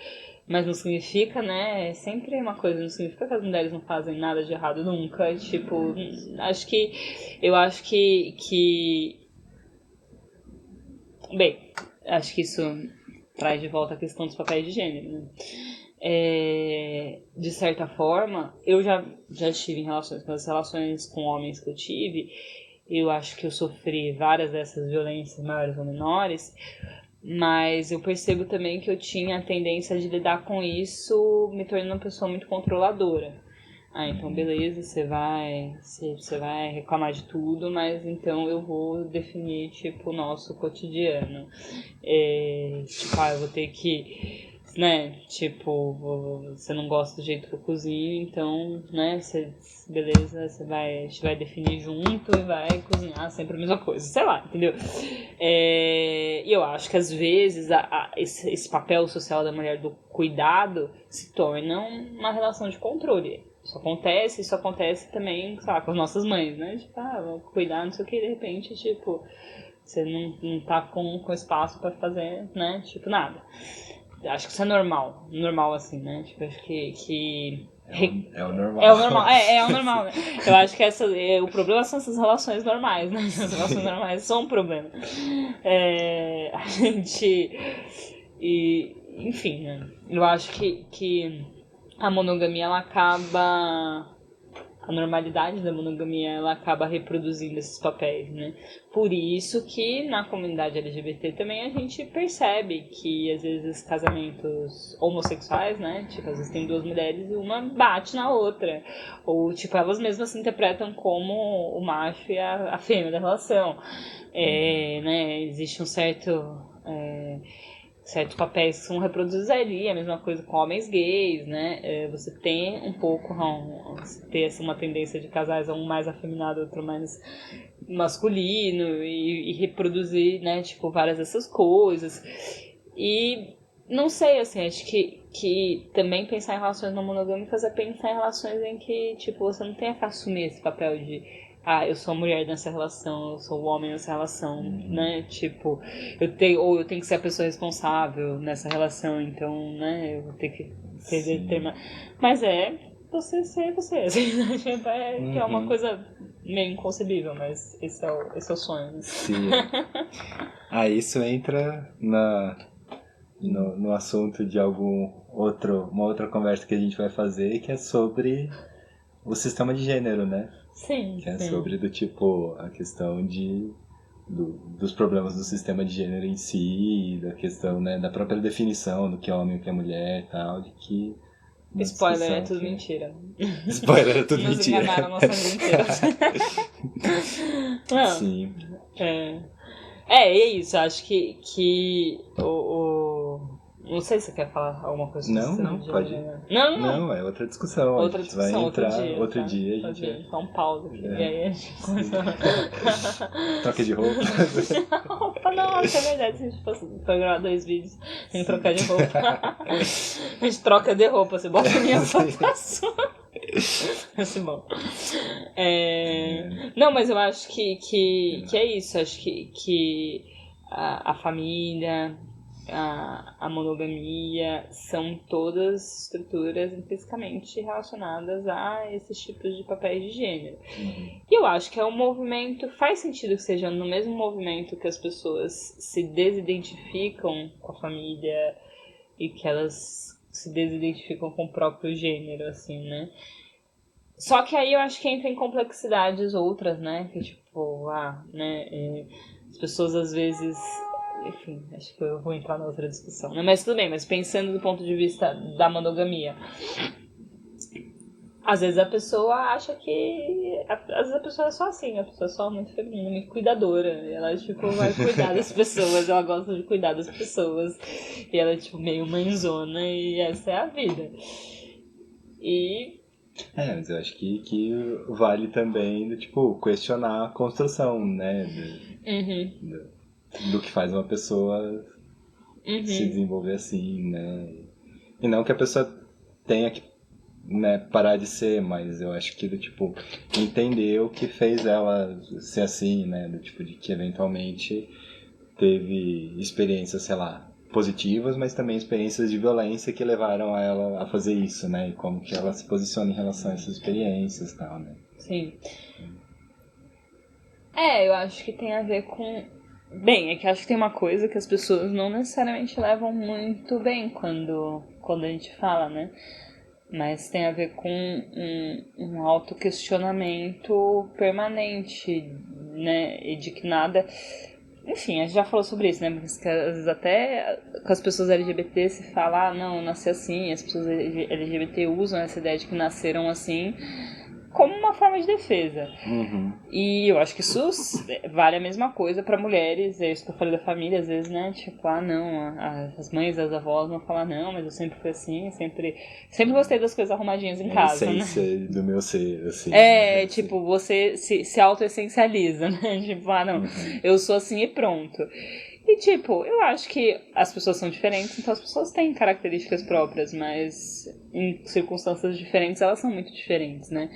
mas não significa, né? É sempre uma coisa, não significa que as mulheres não fazem nada de errado nunca. Tipo, eu acho que bem, acho que isso traz de volta a questão dos papéis de gênero, né? De certa forma, eu já estive em relações, com as relações com homens que eu tive, eu acho que eu sofri várias dessas violências, maiores ou menores, mas eu percebo também que eu tinha a tendência de lidar com isso me tornando uma pessoa muito controladora. Então beleza, você vai reclamar de tudo, mas então eu vou definir, tipo, o nosso cotidiano. Eu vou ter que, né, tipo, você não gosta do jeito que eu cozinho, então, né, beleza, a gente vai definir junto e vai cozinhar sempre a mesma coisa, sei lá, entendeu? E eu acho que às vezes esse papel social da mulher do cuidado se torna uma relação de controle. Isso acontece também, sei lá, com as nossas mães, né? Tipo, vou cuidar, não sei o que, de repente, tipo, você não tá com espaço pra fazer, né? Tipo, nada. Acho que isso é normal assim, né? Tipo, acho que É o normal. É o normal, é o normal, né? Eu acho que o problema são essas relações normais, né? As relações normais são um problema. A gente... enfim, né? Eu acho que a monogamia, ela acaba... A normalidade da monogamia, ela acaba reproduzindo esses papéis, né? Por isso que na comunidade LGBT também a gente percebe que às vezes casamentos homossexuais, né? Tipo, às vezes tem duas mulheres e uma bate na outra. Ou, tipo, elas mesmas se interpretam como o macho e a fêmea da relação. Né? Existe um certos papéis que são reproduzidos ali, a mesma coisa com homens gays, né? Você tem um pouco, você tem assim, uma tendência de casais, um mais afeminado, outro mais masculino, e reproduzir, né, tipo, várias dessas coisas. E não sei, assim, acho que também pensar em relações não monogâmicas é pensar em relações em que, tipo, você não tenha que assumir esse papel de eu sou a mulher nessa relação, eu sou o homem nessa relação, né? Tipo, eu tenho que ser a pessoa responsável nessa relação, então, né? Eu vou ter que ser determinada. Mas você ser você, assim, né? Tipo, que é uma coisa meio inconcebível, mas esse é o sonho. Né? Sim. Isso entra no assunto de algum uma outra conversa que a gente vai fazer, que é sobre o sistema de gênero, né? Sim, Que é sim. sobre do tipo, a questão dos problemas do sistema de gênero em si, da questão, né, da própria definição do que é homem e o que é mulher e tal, de que uma Spoiler, é discussão tudo que... mentira. Spoiler, é tudo Nos mentira. enganaram nossas mentiras. Não, Sim. é isso. Acho que não sei se você quer falar alguma coisa sobre Não, sistema não, de pode. gênero. Não. Não, é outra discussão. Outra A gente vai discussão, entrar outro a dia, gente vai... Só um pause aqui. E aí a gente começa. Troca de roupa. Roupa, nossa, é verdade. Se a gente fosse gravar 2 vídeos, a gente trocar de roupa. A gente troca de roupa, você bota a minha roupa a sua. Assim, bom. Não, mas eu acho que é isso. Acho que a família, a monogamia são todas estruturas intrinsecamente relacionadas a esses tipos de papéis de gênero. E eu acho que é um movimento, faz sentido que seja no mesmo movimento que as pessoas se desidentificam com a família e que elas se desidentificam com o próprio gênero, assim, né? Só que aí eu acho que entra em complexidades outras, né? Que tipo, as pessoas às vezes... Enfim, acho que eu vou entrar na outra discussão, né? Mas tudo bem, mas pensando do ponto de vista da monogamia. Às vezes a pessoa acha que... Às vezes a pessoa é só assim, a pessoa é só muito feminina, muito cuidadora. Ela, tipo, vai cuidar das pessoas, ela gosta de cuidar das pessoas. E ela é, tipo, meio mãezona e essa é a vida. Mas eu acho que vale também do tipo questionar a construção, né? Do que faz uma pessoa se desenvolver assim, né? E não que a pessoa tenha que, né, parar de ser, mas eu acho que do tipo entender o que fez ela ser assim, né? Do tipo de que eventualmente teve experiências, sei lá, positivas, mas também experiências de violência que levaram a ela a fazer isso, né? E como que ela se posiciona em relação a essas experiências e tal, né? Sim. Eu acho que tem a ver com... Bem, é que acho que tem uma coisa que as pessoas não necessariamente levam muito bem quando a gente fala, né? Mas tem a ver com um autoquestionamento permanente, né? E de que nada... Enfim, a gente já falou sobre isso, né? Porque às vezes até com as pessoas LGBT se fala, não, eu nasci assim, as pessoas LGBT usam essa ideia de que nasceram assim como uma forma de defesa. E eu acho que isso vale a mesma coisa pra mulheres, é isso que eu falei da família, às vezes, né? Tipo, não, as mães, as avós vão falar, não, mas eu sempre fui assim, sempre gostei das coisas arrumadinhas em casa, né? A essência do meu ser, assim. Tipo, você se auto-essencializa, né? Tipo, não, eu sou assim e pronto. E, tipo, eu acho que as pessoas são diferentes, então as pessoas têm características próprias, mas em circunstâncias diferentes elas são muito diferentes, né?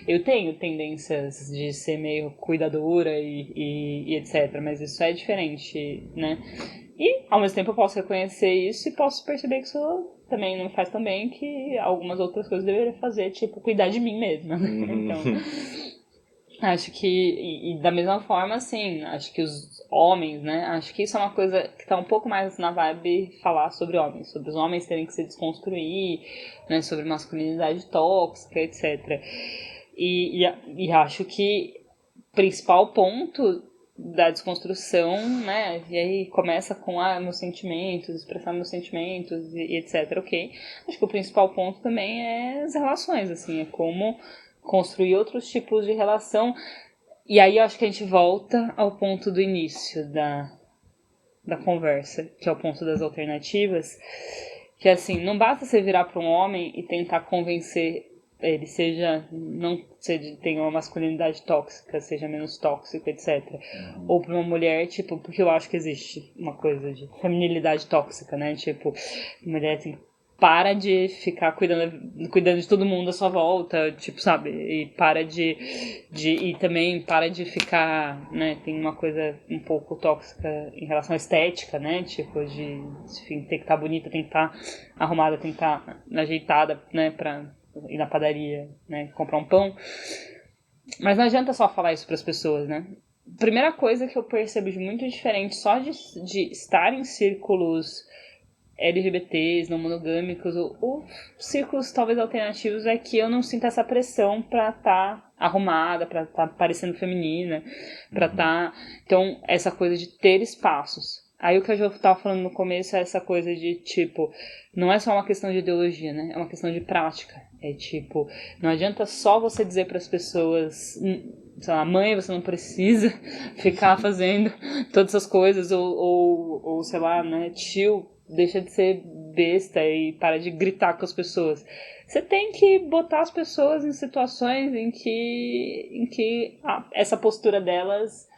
Eu tenho tendências de ser meio cuidadora e etc, mas isso é diferente, né? E, ao mesmo tempo, eu posso reconhecer isso e posso perceber que isso também não me faz tão bem que algumas outras coisas eu deveria fazer, tipo, cuidar de mim mesma, né? Então... Acho que, e da mesma forma, assim, acho que os homens, né? Acho que isso é uma coisa que tá um pouco mais na vibe falar sobre homens, sobre os homens terem que se desconstruir, né? Sobre masculinidade tóxica, etc. E acho que o principal ponto da desconstrução, né? E aí começa com meus sentimentos, expressar meus sentimentos e etc, ok. Acho que o principal ponto também é as relações, assim, é como construir outros tipos de relação. E aí eu acho que a gente volta ao ponto do início da conversa, que é o ponto das alternativas, que assim, não basta você virar para um homem e tentar convencer ele tenha uma masculinidade tóxica, seja menos tóxico, etc. Ou para uma mulher, tipo, porque eu acho que existe uma coisa de feminilidade tóxica, né? Tipo, mulher tem para de ficar cuidando de todo mundo à sua volta, tipo, sabe? E e também para de ficar, né? Tem uma coisa um pouco tóxica em relação à estética, né? Tipo, enfim, tem que estar bonita, tem que estar arrumada, tem que estar ajeitada, né? Pra ir na padaria, né? Comprar um pão. Mas não adianta só falar isso para as pessoas, né? Primeira coisa que eu percebo de muito diferente só de estar em círculos LGBTs, não monogâmicos, ou círculos talvez alternativos, é que eu não sinto essa pressão pra estar arrumada, pra estar parecendo feminina, pra estar... Então, essa coisa de ter espaços. Aí o que a Jo tava falando no começo é essa coisa de, tipo, não é só uma questão de ideologia, né? É uma questão de prática. É tipo, não adianta só você dizer pras pessoas, sei lá, mãe, você não precisa ficar fazendo todas essas coisas, ou sei lá, né, tio, deixa de ser besta e para de gritar com as pessoas. Você tem que botar as pessoas em situações em que essa postura delas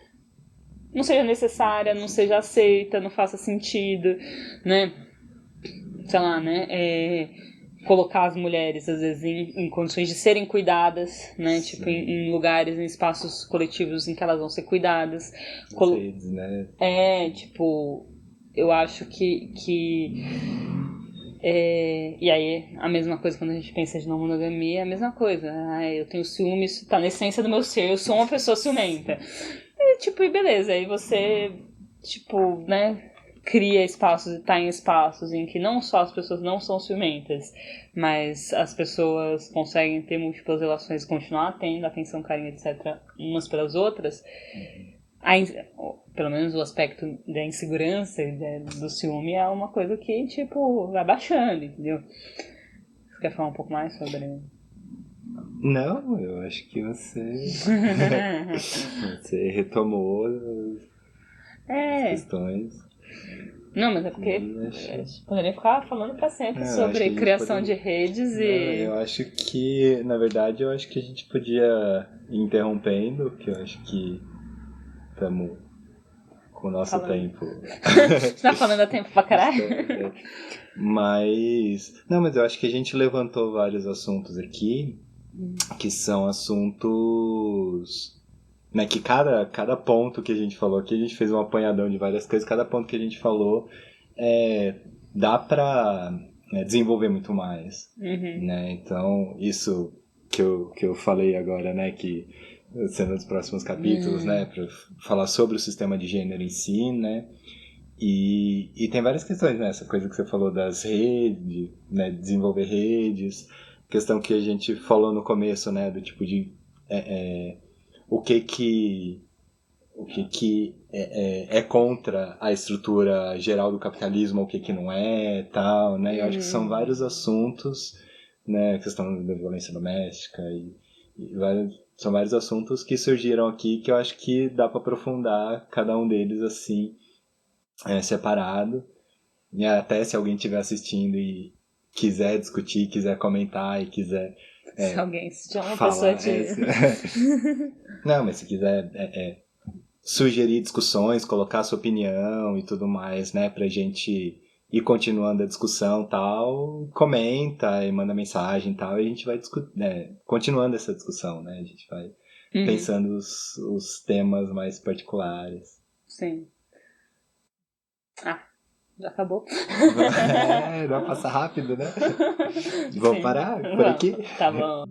não seja necessária, não seja aceita, não faça sentido, né? Sei lá, né? Colocar as mulheres, às vezes, em condições de serem cuidadas, né? Sim. Tipo, em lugares, em espaços coletivos em que elas vão ser cuidadas. Redes, né? Tipo, eu acho que e aí, a mesma coisa quando a gente pensa de não monogamia, é a mesma coisa. Eu tenho ciúme, isso tá na essência do meu ser, eu sou uma pessoa ciumenta. E beleza, aí você, né, cria espaços e tá em espaços em que não só as pessoas não são ciumentas, mas as pessoas conseguem ter múltiplas relações e continuar tendo atenção, carinho, etc., umas pelas outras. Pelo menos o aspecto da insegurança e do ciúme é uma coisa que, vai baixando, entendeu? Você quer falar um pouco mais sobre... Não, eu acho que você retomou as questões. Não, mas é porque a gente poderia ficar falando pra sempre sobre criação de redes e... Eu acho que, na verdade, a gente podia ir interrompendo, que eu acho que estamos com o nosso tempo. Você tá falando a tempo pra caralho? Mas eu acho que a gente levantou vários assuntos aqui, que são assuntos, né, que cada ponto que a gente falou aqui, a gente fez um apanhadão de várias coisas, cada ponto que a gente falou dá pra desenvolver muito mais, né? Então, isso que eu falei agora, né, que sendo nos próximos capítulos, né, pra falar sobre o sistema de gênero em si, né, e tem várias questões, né, essa coisa que você falou das redes, né, desenvolver redes, questão que a gente falou no começo, né, do tipo de o que é contra a estrutura geral do capitalismo, o que não é, tal, né? Eu acho que são vários assuntos, né? A questão da violência doméstica são vários assuntos que surgiram aqui que eu acho que dá para aprofundar cada um deles assim, separado. E até se alguém estiver assistindo e quiser discutir, quiser comentar e quiser se alguém se uma falar, pessoa não, mas se quiser sugerir discussões, colocar sua opinião e tudo mais, né, pra gente ir continuando a discussão e tal, comenta e manda mensagem e tal, e a gente vai continuando essa discussão, né, a gente vai pensando os temas mais particulares. Sim. Já acabou? Vai passar rápido, né? Vamos parar por aqui? Tá bom.